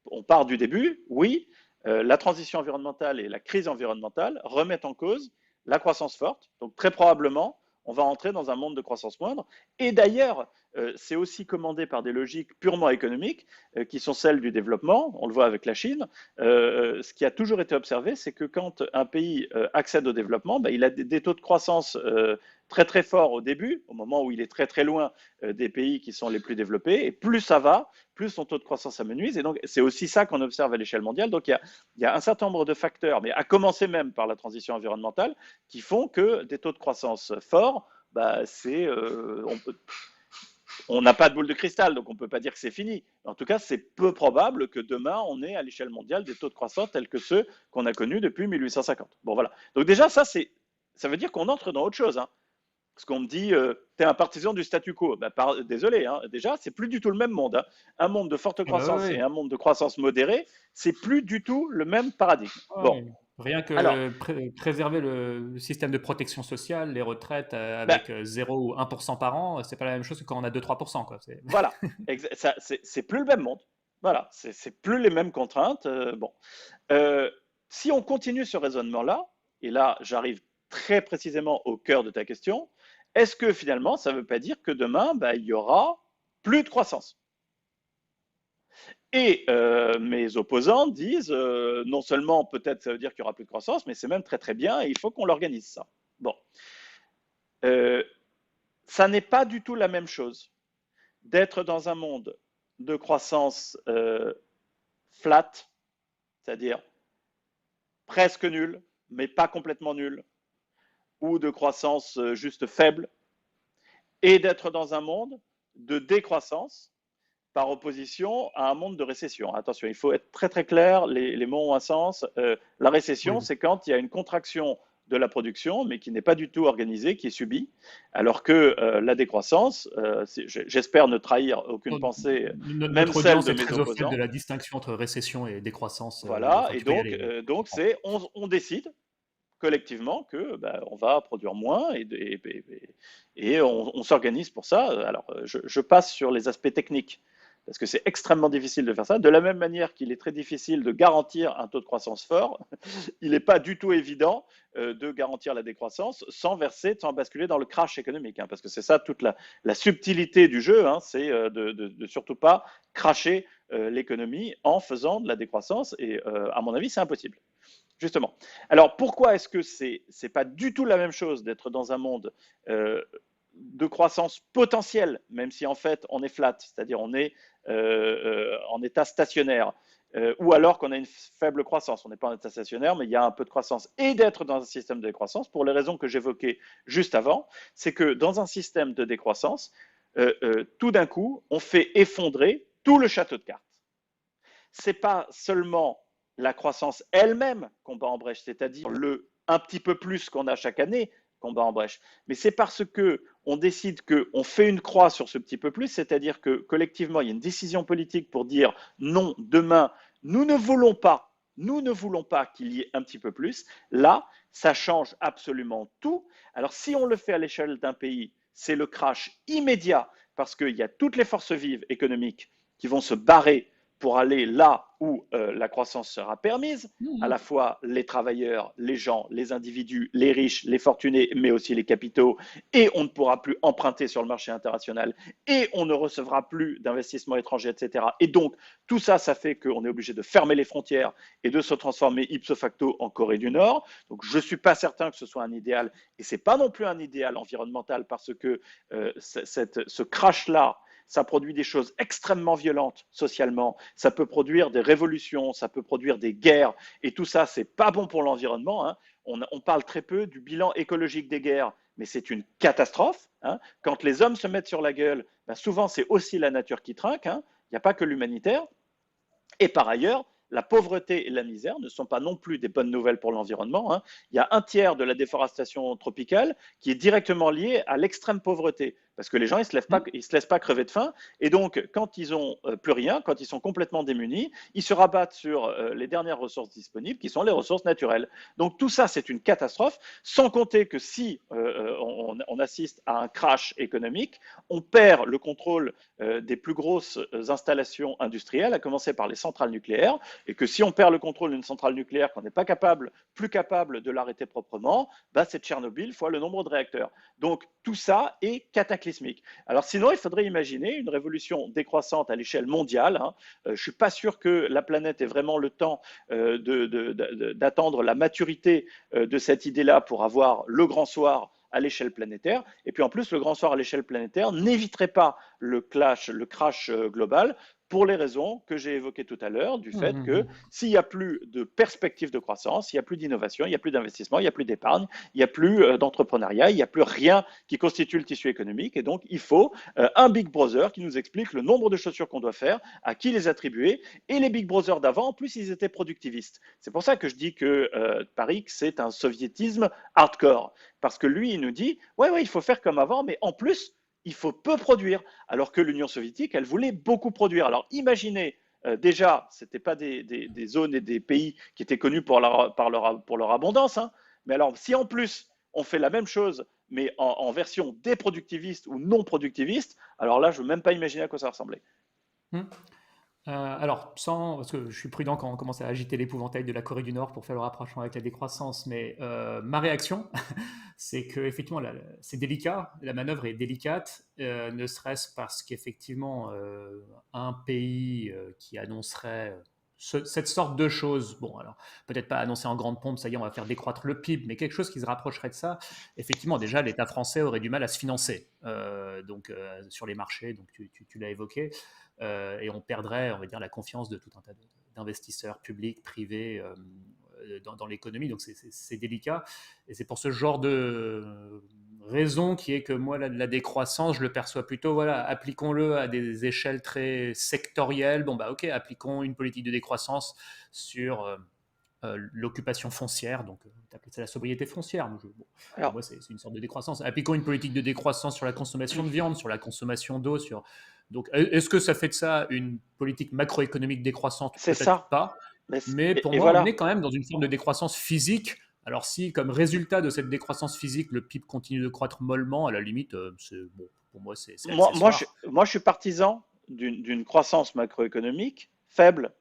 on part du début, oui, la transition environnementale et la crise environnementale remettent en cause la croissance forte. Donc, très probablement, on va entrer dans un monde de croissance moindre. Et d'ailleurs, c'est aussi commandé par des logiques purement économiques, qui sont celles du développement. On le voit avec la Chine. Ce qui a toujours été observé, c'est que quand un pays accède au développement, il a des taux de croissance très très forts au début, au moment où il est très très loin des pays qui sont les plus développés. Et plus ça va, plus son taux de croissance s'amenuise. Et donc, c'est aussi ça qu'on observe à l'échelle mondiale. Donc, il y a un certain nombre de facteurs, mais à commencer même par la transition environnementale, qui font que des taux de croissance forts, bah, on n'a pas de boule de cristal, donc on ne peut pas dire que c'est fini. En tout cas, c'est peu probable que demain, on ait à l'échelle mondiale des taux de croissance tels que ceux qu'on a connus depuis 1850. Bon, voilà. Donc déjà, ça veut dire qu'on entre dans autre chose. Hein. Parce qu'on me dit, tu es un partisan du statu quo. Bah, désolé, hein. Déjà, c'est plus du tout le même monde. Hein. Un monde de forte Ah bah croissance oui, et oui. un monde de croissance modérée, c'est plus du tout le même paradigme. Bon, Ouais. Rien alors, que préserver le système de protection sociale, les retraites bah, avec 0 ou 1% par an, c'est pas la même chose que quand on a 2-3%, quoi. voilà, c'est plus le même monde. Voilà, c'est plus les mêmes contraintes. Bon, Euh, si on continue ce raisonnement-là, et là, j'arrive très précisément au cœur de ta question, est-ce que finalement, ça ne veut pas dire que demain, il y aura plus de croissance? Et mes opposants disent, non seulement peut-être ça veut dire qu'il n'y aura plus de croissance, mais c'est même très très bien et il faut qu'on l'organise ça. Bon, euh, ça n'est pas du tout la même chose d'être dans un monde de croissance flat, c'est-à-dire presque nulle, mais pas complètement nulle, ou de croissance juste faible, et d'être dans un monde de décroissance par opposition à un monde de récession. Attention, il faut être très très clair, les mots ont un sens. La récession, Oui. c'est quand il y a une contraction de la production, mais qui n'est pas du tout organisée, qui est subie, alors que la décroissance, j'espère ne trahir aucune pensée, même Notre celle audience de est mes très au fait de opposants. la distinction entre récession et décroissance. Voilà, Enfin, et tu peux y donc, aller. Je donc comprends. on décide collectivement que on va produire moins et on s'organise pour ça. Alors, je passe sur les aspects techniques parce que c'est extrêmement difficile de faire ça. De la même manière qu'il est très difficile de garantir un taux de croissance fort, il n'est pas du tout évident de garantir la décroissance sans verser, sans basculer dans le crash économique, hein, parce que c'est ça toute la subtilité du jeu, hein, c'est de surtout pas cracher l'économie en faisant de la décroissance. Et à mon avis, c'est impossible. Justement. Alors pourquoi est-ce que c'est pas du tout la même chose d'être dans un monde de croissance potentielle, même si en fait on est flat, c'est-à-dire on est en état stationnaire, ou alors qu'on a une faible croissance, on n'est pas en état stationnaire, mais il y a un peu de croissance, et d'être dans un système de décroissance, pour les raisons que j'évoquais juste avant, c'est que dans un système de décroissance, tout d'un coup, on fait effondrer tout le château de cartes. C'est pas seulement la croissance elle-même qu'on bat en brèche, c'est-à-dire le un petit peu plus qu'on a chaque année qu'on bat en brèche, mais c'est parce que on décide qu'on fait une croix sur ce petit peu plus, c'est-à-dire que collectivement, il y a une décision politique pour dire non, demain, nous ne voulons pas qu'il y ait un petit peu plus. Là, ça change absolument tout. Alors, si on le fait à l'échelle d'un pays, c'est le crash immédiat parce qu'il y a toutes les forces vives économiques qui vont se barrer pour aller là où la croissance sera permise, à la fois les travailleurs, les gens, les individus, les riches, les fortunés, mais aussi les capitaux, et on ne pourra plus emprunter sur le marché international, et on ne recevra plus d'investissements étrangers, etc. Et donc, tout ça, ça fait qu'on est obligé de fermer les frontières et de se transformer ipso facto en Corée du Nord. Donc, je ne suis pas certain que ce soit un idéal, et ce n'est pas non plus un idéal environnemental, parce que ce crash-là, ça produit des choses extrêmement violentes socialement, ça peut produire des révolutions, ça peut produire des guerres, et tout ça, c'est pas bon pour l'environnement, hein. On parle très peu du bilan écologique des guerres, mais c'est une catastrophe, hein. Quand les hommes se mettent sur la gueule, souvent c'est aussi la nature qui trinque, hein. Il n'y a pas que l'humanitaire. Et par ailleurs, la pauvreté et la misère ne sont pas non plus des bonnes nouvelles pour l'environnement, hein. Il y a un tiers de la déforestation tropicale qui est directement liée à l'extrême pauvreté, parce que les gens, ils se laissent pas crever de faim, et donc quand ils ont plus rien, quand ils sont complètement démunis, ils se rabattent sur les dernières ressources disponibles, qui sont les ressources naturelles. Donc tout ça, c'est une catastrophe, sans compter que si on assiste à un crash économique, on perd le contrôle des plus grosses installations industrielles, à commencer par les centrales nucléaires, et que si on perd le contrôle d'une centrale nucléaire, qu'on n'est pas plus capable de l'arrêter proprement, c'est Tchernobyl fois le nombre de réacteurs. Donc tout ça est cataclysmique. Alors sinon, il faudrait imaginer une révolution décroissante à l'échelle mondiale, hein. Je ne suis pas sûr que la planète ait vraiment le temps d'attendre la maturité de cette idée-là pour avoir le grand soir à l'échelle planétaire. Et puis en plus, le grand soir à l'échelle planétaire n'éviterait pas le crash global, pour les raisons que j'ai évoquées tout à l'heure, du fait que s'il n'y a plus de perspective de croissance, il n'y a plus d'innovation, il n'y a plus d'investissement, il n'y a plus d'épargne, il n'y a plus d'entrepreneuriat, il n'y a plus rien qui constitue le tissu économique. Et donc, il faut un Big Brother qui nous explique le nombre de chaussures qu'on doit faire, à qui les attribuer. Et les Big Brothers d'avant, en plus, ils étaient productivistes. C'est pour ça que je dis que Paris, c'est un soviétisme hardcore. Parce que lui, il nous dit, ouais, il faut faire comme avant, mais en plus, il faut peu produire, alors que l'Union soviétique, elle voulait beaucoup produire. Alors imaginez, déjà, ce n'étaient pas des zones et des pays qui étaient connus pour leur abondance, hein, mais alors si en plus on fait la même chose, mais en version déproductiviste ou non productiviste, alors là, je ne veux même pas imaginer à quoi ça ressemblait. Alors, parce que je suis prudent quand on commence à agiter l'épouvantail de la Corée du Nord pour faire le rapprochement avec la décroissance, mais ma réaction, c'est que effectivement, c'est délicat, la manœuvre est délicate, ne serait-ce parce qu'effectivement, un pays qui annoncerait cette sorte de choses, bon, alors peut-être pas annoncer en grande pompe, ça y est, on va faire décroître le PIB, mais quelque chose qui se rapprocherait de ça, effectivement, déjà, l'État français aurait du mal à se financer, donc sur les marchés, donc tu l'as évoqué. Et on perdrait, on va dire, la confiance de tout un tas d'investisseurs publics, privés dans l'économie. Donc c'est délicat. Et c'est pour ce genre de raison qui est que moi, la décroissance, je le perçois plutôt, voilà, appliquons-le à des échelles très sectorielles. Bon, bah ok, appliquons une politique de décroissance sur l'occupation foncière, donc tu appelles ça la sobriété foncière. Bon, pour Alors, moi, c'est une sorte de décroissance. Appliquons une politique de décroissance sur la consommation de viande, sur la consommation d'eau. Donc, est-ce que ça fait de ça une politique macroéconomique décroissante? c'est Peut-être ça. pas. Mais pour Et moi, on voilà, est quand même dans une forme de décroissance physique. Alors, si, comme résultat de cette décroissance physique, le PIB continue de croître mollement, à la limite, bon, pour moi, c'est accessoire. moi, je suis partisan d'une croissance macroéconomique faible.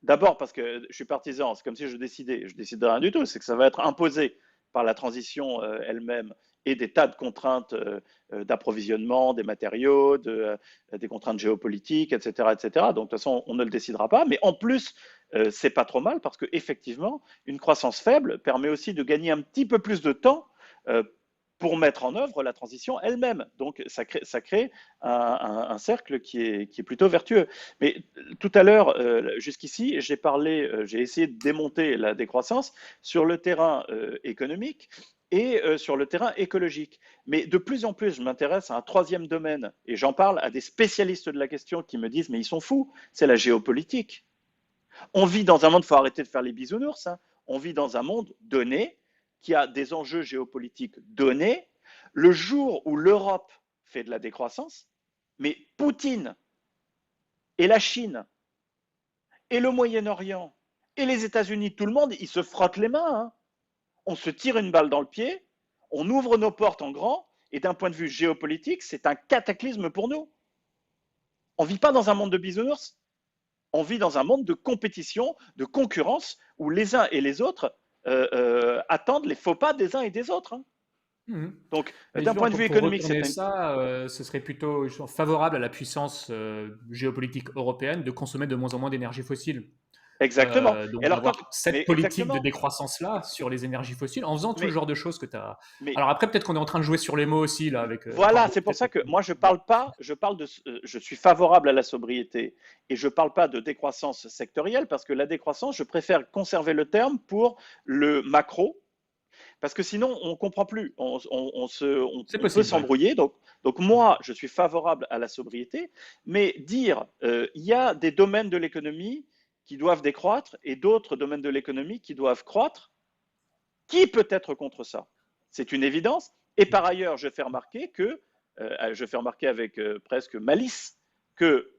D'abord parce que je suis partisan, c'est comme si je décide de rien du tout, c'est que ça va être imposé par la transition elle-même et des tas de contraintes d'approvisionnement, des matériaux, des contraintes géopolitiques, etc., etc. Donc de toute façon, on ne le décidera pas. Mais en plus, c'est pas trop mal parce que effectivement, une croissance faible permet aussi de gagner un petit peu plus de temps euh, pour mettre en œuvre la transition elle-même. Donc ça crée un cercle qui est plutôt vertueux. Mais tout à l'heure, jusqu'ici, j'ai essayé de démonter la décroissance sur le terrain économique et sur le terrain écologique. Mais de plus en plus, je m'intéresse à un troisième domaine et j'en parle à des spécialistes de la question qui me disent mais ils sont fous, c'est la géopolitique. On vit dans un monde, il faut arrêter de faire les bisounours, hein. On vit dans un monde donné qui a des enjeux géopolitiques donnés. Le jour où l'Europe fait de la décroissance, mais Poutine et la Chine et le Moyen-Orient et les États-Unis, tout le monde, ils se frottent les mains, hein. On se tire une balle dans le pied, on ouvre nos portes en grand, et d'un point de vue géopolitique, c'est un cataclysme pour nous. On ne vit pas dans un monde de bisounours, on vit dans un monde de compétition, de concurrence, où les uns et les autres attendent les faux pas des uns et des autres, hein. Mhm. Donc, Mais d'un justement, point de vue pour économique, c'est retourner un... ça, ce serait plutôt justement, favorable à la puissance géopolitique européenne de consommer de moins en moins d'énergie fossile. Exactement. Et Donc alors, d'avoir cette mais politique de exactement. décroissance-là sur les énergies fossiles en faisant tout le Mais, genre de choses que tu as. mais Alors après, peut-être qu'on est en train de jouer sur les mots aussi, là, avec. Enfin, voilà, bon, c'est pour peut-être. ça que moi je Bon. parle pas, je parle de, je suis favorable à la sobriété et je parle pas de décroissance sectorielle parce que la décroissance, je préfère conserver le terme pour le macro parce que sinon on comprend plus, C'est on peut possible, ouais. s'embrouiller. Donc moi je suis favorable à la sobriété, mais dire il y a des domaines de l'économie qui doivent décroître et d'autres domaines de l'économie qui doivent croître, qui peut être contre ça? C'est une évidence. Et par ailleurs, je fais remarquer avec presque malice, que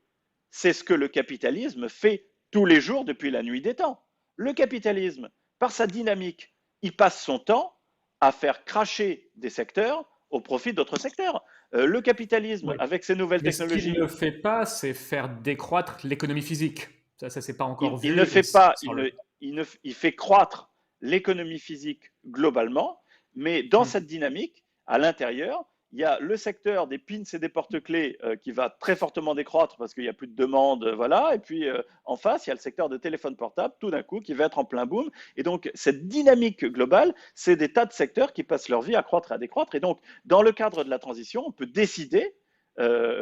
c'est ce que le capitalisme fait tous les jours depuis la nuit des temps. Le capitalisme, par sa dynamique, il passe son temps à faire cracher des secteurs au profit d'autres secteurs. Le capitalisme, Oui. avec ses nouvelles Mais ce qu'il ne technologies, fait pas, c'est faire décroître l'économie physique. Ça c'est pas encore il ne vu. Et fait pas, sur le. il fait croître l'économie physique globalement, mais dans Hmm. cette dynamique, à l'intérieur, il y a le secteur des pins et des porte-clés qui va très fortement décroître parce qu'il n'y a plus de demande, voilà. Et puis en face, il y a le secteur de téléphone portable, tout d'un coup, qui va être en plein boom. Et donc cette dynamique globale, c'est des tas de secteurs qui passent leur vie à croître et à décroître. Et donc, dans le cadre de la transition, on peut décider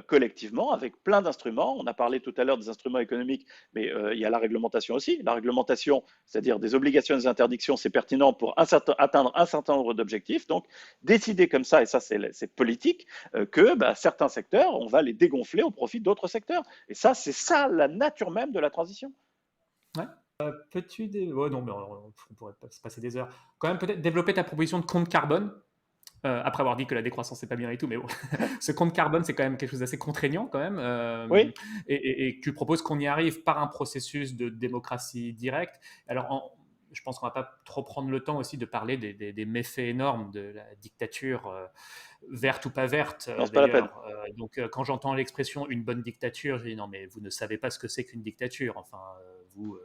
collectivement avec plein d'instruments. On a parlé tout à l'heure des instruments économiques, mais il y a la réglementation aussi. La réglementation, c'est-à-dire des obligations et des interdictions, c'est pertinent pour atteindre un certain nombre d'objectifs. Donc, décider comme ça, et ça c'est politique, que certains secteurs, on va les dégonfler au profit d'autres secteurs. Et ça, c'est ça la nature même de la transition. Ouais. Peux-tu. Ouais, non, mais on pourrait se passer des heures. Quand même, peut-être développer ta proposition de compte carbone. Après avoir dit que la décroissance c'est pas bien et tout, mais bon, ce compte carbone c'est quand même quelque chose d'assez contraignant quand même, Oui, et tu proposes qu'on y arrive par un processus de démocratie directe. Alors je pense qu'on va pas trop prendre le temps aussi de parler des méfaits énormes de la dictature, verte ou pas verte, Non, c'est pas la peine. d'ailleurs. Donc, quand j'entends l'expression une bonne dictature, je dis non, mais vous ne savez pas ce que c'est qu'une dictature. Enfin, vous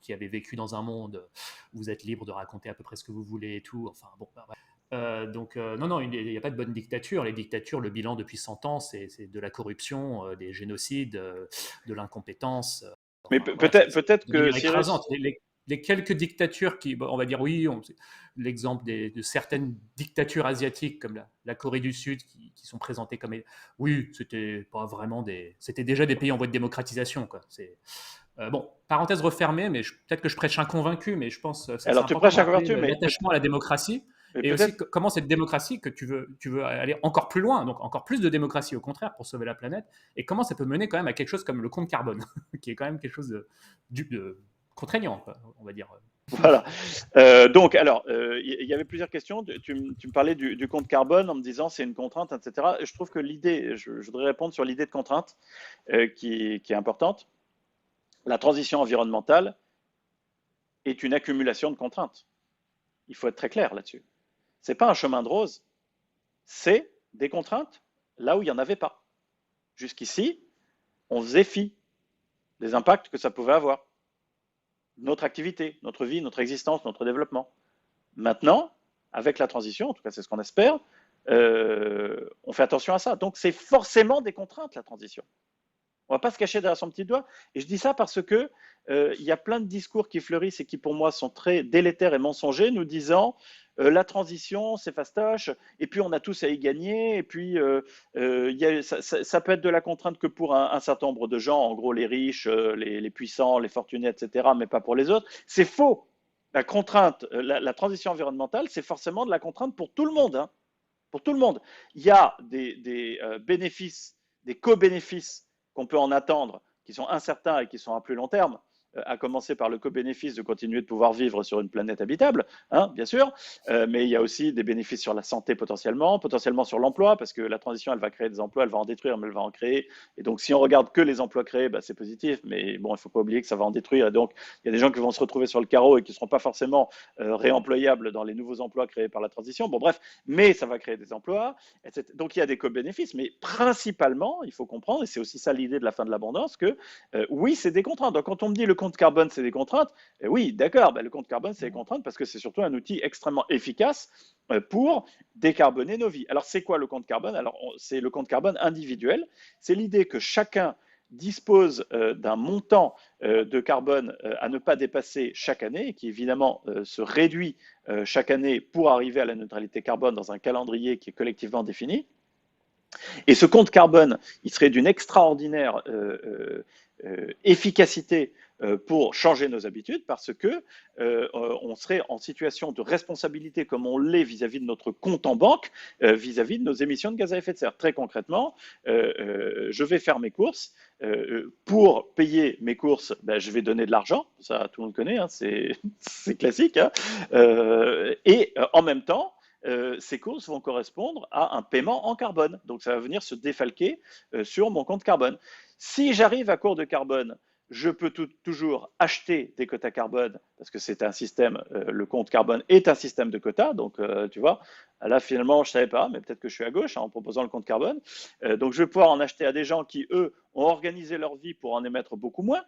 qui avez vécu dans un monde, vous êtes libre de raconter à peu près ce que vous voulez et tout. Enfin, bon, bah, ouais. Donc, non, non, il n'y a pas de bonne dictature. Les dictatures, le bilan depuis 100 ans, c'est de la corruption, des génocides, de l'incompétence. Mais Enfin, voilà, c'est peut-être de que manière écrasante. Cyrus, Les quelques dictatures qui, bon, on va dire oui, l'exemple de certaines dictatures asiatiques comme la Corée du Sud qui sont présentées comme, oui, c'était pas vraiment c'était déjà des pays en voie de démocratisation, quoi. Bon, parenthèse refermée, mais peut-être que je prêche un convaincu, mais je pense que c'est alors tu important de prêches à rappeler convertir, l'attachement à la démocratie mais et aussi peut-être, comment cette démocratie, que tu veux aller encore plus loin, donc encore plus de démocratie au contraire pour sauver la planète, et comment ça peut mener quand même à quelque chose comme le compte carbone, qui est quand même quelque chose de contraignant, quoi, on va dire. voilà. Donc, alors, il y avait plusieurs questions. Tu me parlais du compte carbone en me disant c'est une contrainte, etc. Je trouve que l'idée, je voudrais répondre sur l'idée de contrainte qui est importante. La transition environnementale est une accumulation de contraintes. Il faut être très clair là-dessus. C'est pas un chemin de rose, c'est des contraintes là où il n'y en avait pas. Jusqu'ici, on faisait fi des impacts que ça pouvait avoir. Notre activité, notre vie, notre existence, notre développement. Maintenant, avec la transition, en tout cas c'est ce qu'on espère, on fait attention à ça. Donc c'est forcément des contraintes la transition. On ne va pas se cacher derrière son petit doigt. Et je dis ça parce que il y a plein de discours qui fleurissent et qui pour moi sont très délétères et mensongers, nous disant la transition c'est fastoche, et puis on a tous à y gagner, et puis ça peut être de la contrainte que pour un certain nombre de gens, en gros les riches, les puissants, les fortunés, etc., mais pas pour les autres. C'est faux. La contrainte, la transition environnementale, c'est forcément de la contrainte pour tout le monde. Hein, pour tout le monde. Il y a des bénéfices, des co-bénéfices qu'on peut en attendre, qui sont incertains et qui sont à plus long terme, à commencer par le co-bénéfice de continuer de pouvoir vivre sur une planète habitable, hein, bien sûr, mais il y a aussi des bénéfices sur la santé potentiellement sur l'emploi, parce que la transition, elle va créer des emplois, elle va en détruire, mais elle va en créer. Et donc, si on regarde que les emplois créés, bah, c'est positif, mais bon, il ne faut pas oublier que ça va en détruire. Et donc, il y a des gens qui vont se retrouver sur le carreau et qui ne seront pas forcément réemployables dans les nouveaux emplois créés par la transition. Bon, bref, mais ça va créer des emplois, etc. Donc, il y a des co-bénéfices, mais principalement, il faut comprendre, et c'est aussi ça l'idée de la fin de l'abondance, que oui, c'est des contraintes. Donc, quand on me dit le compte carbone, c'est des contraintes, oui, d'accord, ben, le compte carbone, c'est des contraintes parce que c'est surtout un outil extrêmement efficace pour décarboner nos vies. Alors, c'est quoi le compte carbone? Alors, c'est le compte carbone individuel. C'est l'idée que chacun dispose d'un montant de carbone à ne pas dépasser chaque année, qui évidemment se réduit chaque année pour arriver à la neutralité carbone dans un calendrier qui est collectivement défini. Et ce compte carbone, il serait d'une extraordinaire efficacité pour changer nos habitudes parce que on serait en situation de responsabilité comme on l'est vis-à-vis de notre compte en banque, vis-à-vis de nos émissions de gaz à effet de serre. Très concrètement, je vais faire mes courses. Pour payer mes courses, ben, je vais donner de l'argent, ça tout le monde connaît, hein, c'est classique. Hein. Et en même temps, ces courses vont correspondre à un paiement en carbone. Donc ça va venir se défalquer sur mon compte carbone. Si j'arrive à court de carbone, je peux toujours acheter des quotas carbone parce que c'est un système, le compte carbone est un système de quotas. Donc tu vois, là finalement je ne savais pas, mais peut-être que je suis à gauche hein, en proposant le compte carbone. Donc je vais pouvoir en acheter à des gens qui, eux, ont organisé leur vie pour en émettre beaucoup moins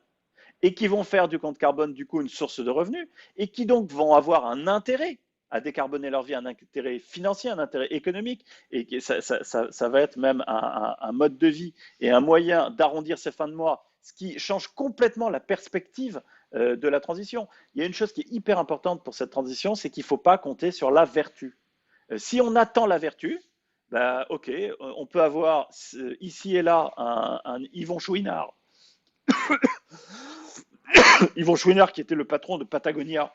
et qui vont faire du compte carbone du coup une source de revenus et qui donc vont avoir un intérêt à décarboner leur vie, un intérêt financier, un intérêt économique, et ça va être même un mode de vie et un moyen d'arrondir ses fins de mois, ce qui change complètement la perspective de la transition. Il y a une chose qui est hyper importante pour cette transition, c'est qu'il ne faut pas compter sur la vertu. Si on attend la vertu, bah, ok, on peut avoir ici et là un Yvon Chouinard Yvon Chouinard, qui était le patron de Patagonia,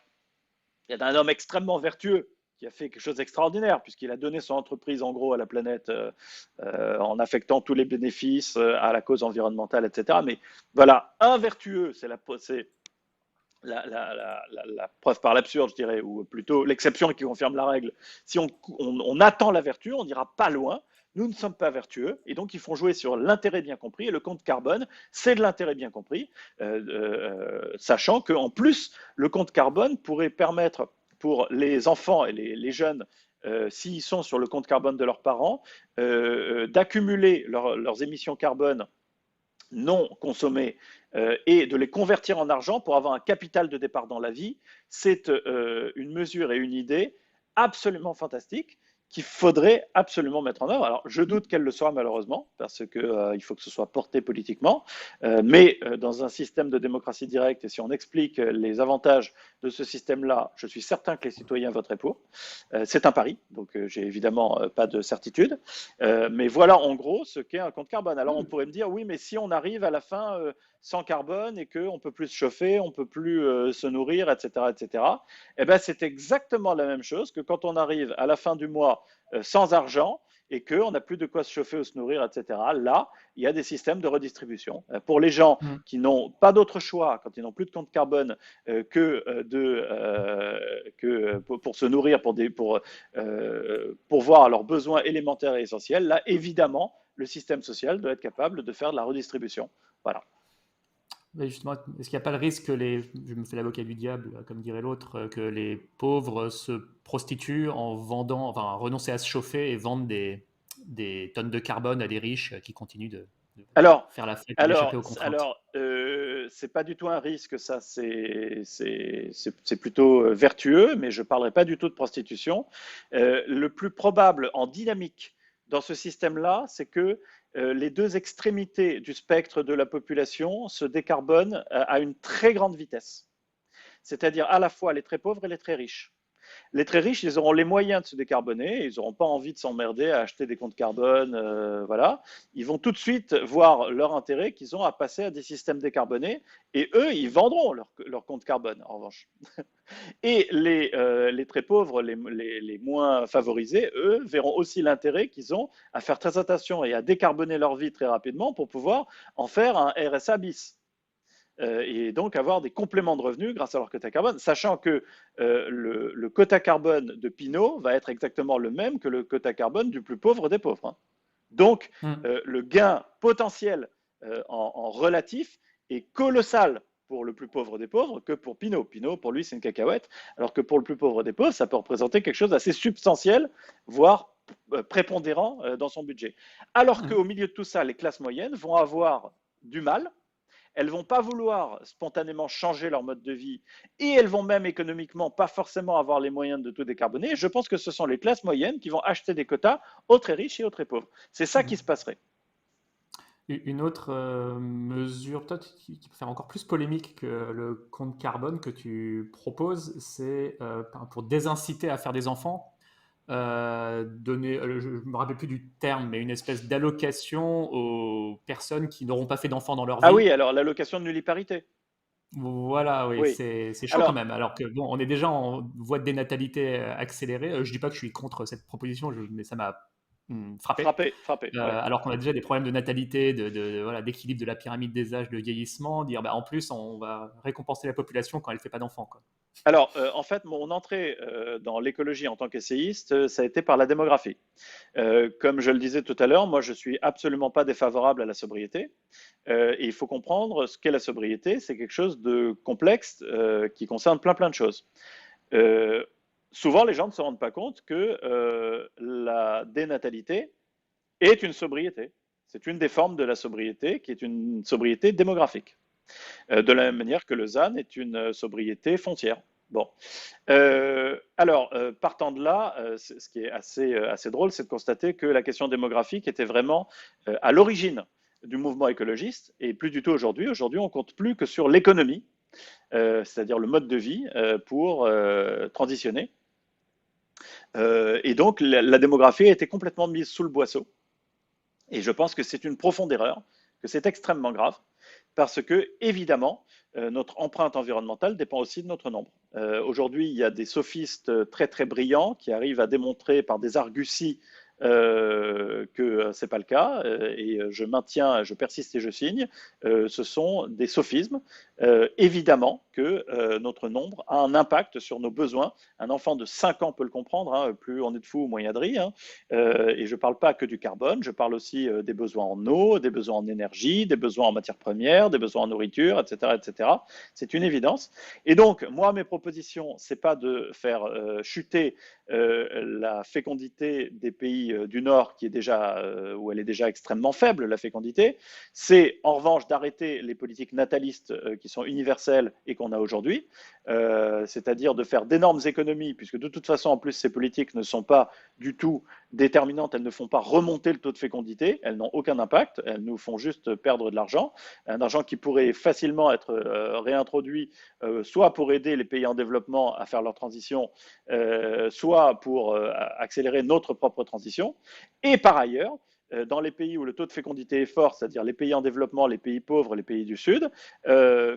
il y a un homme extrêmement vertueux qui a fait quelque chose d'extraordinaire, puisqu'il a donné son entreprise en gros à la planète en affectant tous les bénéfices à la cause environnementale, etc. Mais voilà, un vertueux, c'est la preuve par l'absurde, je dirais, ou plutôt l'exception qui confirme la règle. Si on attend la vertu, on n'ira pas loin. Nous ne sommes pas vertueux et donc ils font jouer sur l'intérêt bien compris et le compte carbone, c'est de l'intérêt bien compris, sachant qu'en plus, le compte carbone pourrait permettre pour les enfants et les jeunes, s'ils sont sur le compte carbone de leurs parents, d'accumuler leurs émissions carbone non consommées et de les convertir en argent pour avoir un capital de départ dans la vie. C'est une mesure et une idée absolument fantastique qu'il faudrait absolument mettre en œuvre. Alors, je doute qu'elle le soit malheureusement, parce qu'il faut que ce soit porté politiquement, mais dans un système de démocratie directe, et si on explique les avantages de ce système-là, je suis certain que les citoyens voteraient pour. C'est un pari, donc j'ai évidemment pas de certitude, mais voilà en gros ce qu'est un compte carbone. Alors on pourrait me dire, oui, mais si on arrive à la fin sans carbone et qu'on ne peut plus se chauffer, on ne peut plus se nourrir, etc., eh ben, c'est exactement la même chose que quand on arrive à la fin du mois sans argent et qu'on n'a plus de quoi se chauffer ou se nourrir, etc. Là, il y a des systèmes de redistribution. Pour les gens qui n'ont pas d'autre choix, quand ils n'ont plus de compte carbone pour se nourrir, pour voir leurs besoins élémentaires et essentiels, là, évidemment, le système social doit être capable de faire de la redistribution. Voilà. Mais justement, est-ce qu'il n'y a pas le risque que je me fais l'avocat du diable, comme dirait l'autre, que les pauvres se prostituent en vendant, enfin, renoncer à se chauffer et vendent des tonnes de carbone à des riches qui continuent de faire la fête et d'échapper aux contraintes? C'est pas du tout un risque, ça, c'est plutôt vertueux, mais je parlerai pas du tout de prostitution. Le plus probable en dynamique dans ce système-là, c'est que les deux extrémités du spectre de la population se décarbonent à une très grande vitesse. C'est-à-dire à la fois les très pauvres et les très riches. Les très riches, ils auront les moyens de se décarboner, ils n'auront pas envie de s'emmerder à acheter des comptes carbone, voilà. Ils vont tout de suite voir leur intérêt qu'ils ont à passer à des systèmes décarbonés, et eux, ils vendront leur compte carbone, en revanche. Et les très pauvres, les moins favorisés, eux, verront aussi l'intérêt qu'ils ont à faire très attention et à décarboner leur vie très rapidement pour pouvoir en faire un RSA bis. Et donc avoir des compléments de revenus grâce à leur quota carbone, sachant que le quota carbone de Pinot va être exactement le même que le quota carbone du plus pauvre des pauvres. Hein. Donc, le gain potentiel en relatif est colossal pour le plus pauvre des pauvres que pour Pinot. Pinot, pour lui, c'est une cacahuète, alors que pour le plus pauvre des pauvres, ça peut représenter quelque chose d'assez substantiel, voire prépondérant dans son budget. Alors qu'au milieu de tout ça, les classes moyennes vont avoir du mal. Elles vont pas vouloir spontanément changer leur mode de vie et elles vont même économiquement pas forcément avoir les moyens de tout décarboner. Je pense que ce sont les classes moyennes qui vont acheter des quotas aux très riches et aux très pauvres. C'est ça qui se passerait. Une autre mesure peut-être qui peut faire encore plus polémique que le compte carbone que tu proposes, c'est pour désinciter à faire des enfants, donner, je ne me rappelle plus du terme, mais une espèce d'allocation aux personnes qui n'auront pas fait d'enfants dans leur Ah vie. oui, alors l'allocation de nulliparité. Voilà, oui, Oui. c'est chaud Alors, quand même. Alors que bon, on est déjà en voie de dénatalité accélérée. Je dis pas que je suis contre cette proposition, mais ça m'a frappé. frappé. Ouais. Alors qu'on a déjà des problèmes de natalité, voilà, d'équilibre de la pyramide des âges, de vieillissement, dire bah, en plus on va récompenser la population quand elle fait pas d'enfants, quoi. Alors, en fait, mon entrée dans l'écologie en tant qu'essayiste, ça a été par la démographie. Comme je le disais tout à l'heure, moi, je suis absolument pas défavorable à la sobriété. Et il faut comprendre ce qu'est la sobriété. C'est quelque chose de complexe qui concerne plein de choses. Souvent, les gens ne se rendent pas compte que la dénatalité est une sobriété. C'est une des formes de la sobriété qui est une sobriété démographique. De la même manière que le ZAN est une sobriété foncière. Bon. Partant de là, ce qui est assez drôle, c'est de constater que la question démographique était vraiment à l'origine du mouvement écologiste et plus du tout aujourd'hui. Aujourd'hui, on compte plus que sur l'économie, c'est-à-dire le mode de vie, pour transitionner. Et donc, la démographie a été complètement mise sous le boisseau. Et je pense que c'est une profonde erreur, que c'est extrêmement grave, parce que, évidemment, notre empreinte environnementale dépend aussi de notre nombre. Aujourd'hui, il y a des sophistes très brillants qui arrivent à démontrer par des arguties que ce n'est pas le cas, et je maintiens, je persiste et je signe. Ce sont des sophismes. Évidemment, que notre nombre a un impact sur nos besoins. Un enfant de 5 ans peut le comprendre, hein, plus on est de fous, moins il y a de riz. Hein. Et je ne parle pas que du carbone, je parle aussi des besoins en eau, des besoins en énergie, des besoins en matières premières, des besoins en nourriture, etc. etc. C'est une évidence. Et donc, moi, mes propositions, ce n'est pas de faire chuter la fécondité des pays du Nord, qui est déjà, où elle est déjà extrêmement faible, la fécondité. C'est en revanche d'arrêter les politiques natalistes qui sont universelles et qu'on a aujourd'hui, c'est-à-dire de faire d'énormes économies, puisque de toute façon, en plus, ces politiques ne sont pas du tout déterminantes, elles ne font pas remonter le taux de fécondité, elles n'ont aucun impact, elles nous font juste perdre de l'argent, un argent qui pourrait facilement être réintroduit, soit pour aider les pays en développement à faire leur transition, soit pour accélérer notre propre transition. Et par ailleurs, dans les pays où le taux de fécondité est fort, c'est-à-dire les pays en développement, les pays pauvres, les pays du Sud,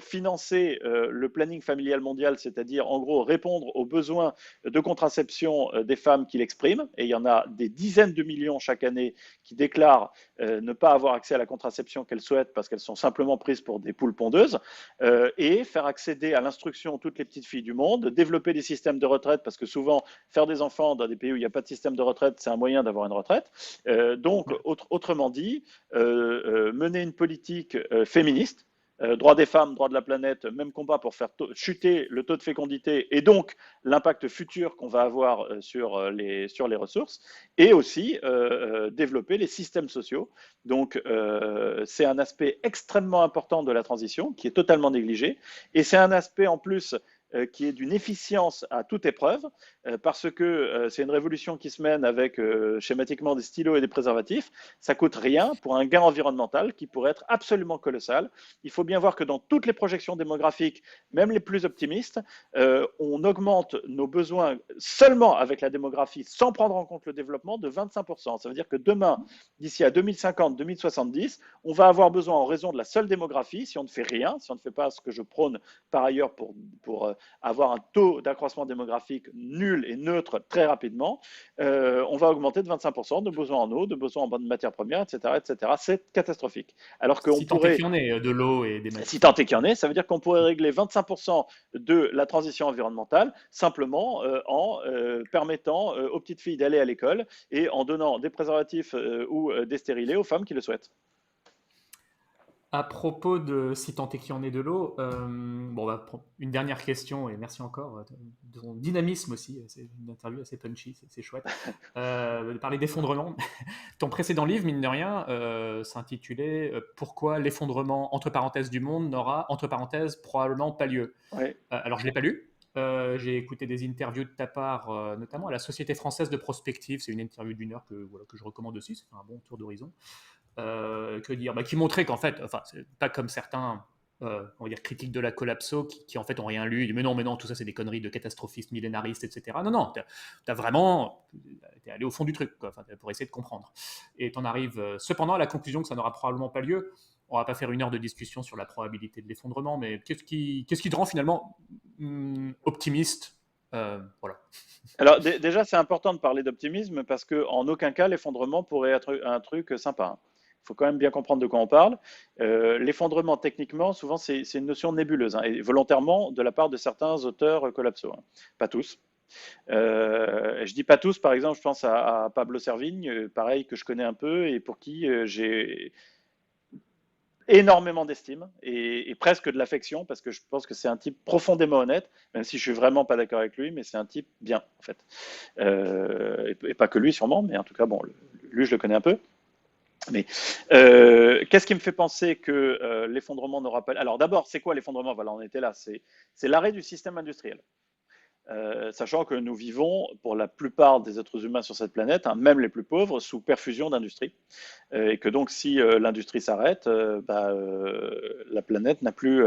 financer le planning familial mondial, c'est-à-dire en gros répondre aux besoins de contraception des femmes qui l'expriment, et il y en a des dizaines de millions chaque année qui déclarent ne pas avoir accès à la contraception qu'elles souhaitent parce qu'elles sont simplement prises pour des poules pondeuses, et faire accéder à l'instruction toutes les petites filles du monde, développer des systèmes de retraite, parce que souvent faire des enfants dans des pays où il n'y a pas de système de retraite, c'est un moyen d'avoir une retraite. Donc, autrement dit, mener une politique féministe, droit des femmes, droit de la planète, même combat pour faire chuter le taux de fécondité et donc l'impact futur qu'on va avoir sur les ressources, et aussi développer les systèmes sociaux. Donc c'est un aspect extrêmement important de la transition qui est totalement négligé, et c'est un aspect en plus qui est d'une efficience à toute épreuve, parce que c'est une révolution qui se mène avec schématiquement des stylos et des préservatifs. Ça coûte rien pour un gain environnemental qui pourrait être absolument colossal. Il faut bien voir que dans toutes les projections démographiques, même les plus optimistes, on augmente nos besoins seulement avec la démographie, sans prendre en compte le développement, de 25%. Ça veut dire que demain, d'ici à 2050-2070, on va avoir besoin, en raison de la seule démographie, si on ne fait rien, si on ne fait pas ce que je prône par ailleurs pour avoir un taux d'accroissement démographique nul et neutre très rapidement, on va augmenter de 25% de besoins en eau, de besoins en matières premières, etc., etc. C'est catastrophique. Alors qu'on Si tant est pourrait, qu'il y en ait de l'eau et des si matières. tant est qu'il y en ait, ça veut dire qu'on pourrait régler 25% de la transition environnementale simplement en permettant aux petites filles d'aller à l'école et en donnant des préservatifs ou des stérilés aux femmes qui le souhaitent. À propos de si tant est qu'il y en ait de l'eau, bon, une dernière question, et merci encore de ton dynamisme aussi. C'est une interview assez punchy, c'est chouette. De parler d'effondrement. Ton précédent livre, mine de rien, s'intitulait Pourquoi l'effondrement, entre parenthèses, du monde n'aura, entre parenthèses, probablement pas lieu. Oui. Alors, je ne l'ai pas lu. J'ai écouté des interviews de ta part, notamment à la Société française de prospective. C'est une interview d'1 heure que je recommande aussi. C'est un bon tour d'horizon. Que dire, qui montrait qu'en fait, enfin, c'est pas comme certains, on va dire, critiques de la collapso qui en fait ont rien lu. Ils disent, mais non, tout ça c'est des conneries de catastrophistes, millénaristes, etc. Non, t'as vraiment, t'es allé au fond du truc, quoi, pour essayer de comprendre. Et t'en arrives cependant à la conclusion que ça n'aura probablement pas lieu. On va pas faire 1 heure de discussion sur la probabilité de l'effondrement, mais qu'est-ce qui te rend finalement optimiste? Voilà. Alors déjà, c'est important de parler d'optimisme parce qu'en aucun cas l'effondrement pourrait être un truc sympa. Hein. Il faut quand même bien comprendre de quoi on parle. L'effondrement, techniquement, souvent, c'est une notion nébuleuse, hein, et volontairement de la part de certains auteurs collapso. Hein. Pas tous. Je dis pas tous, par exemple, je pense à Pablo Servigne, pareil, que je connais un peu et pour qui j'ai énormément d'estime et presque de l'affection parce que je pense que c'est un type profondément honnête, même si je suis vraiment pas d'accord avec lui, mais c'est un type bien en fait. Et pas que lui sûrement, mais en tout cas bon, lui je le connais un peu. Mais qu'est-ce qui me fait penser que l'effondrement n'aura pas. Alors d'abord, c'est quoi l'effondrement? Voilà, on était là. C'est l'arrêt du système industriel. Sachant que nous vivons, pour la plupart des êtres humains sur cette planète, hein, même les plus pauvres, sous perfusion d'industrie. Et que donc, si l'industrie s'arrête, la planète n'a plus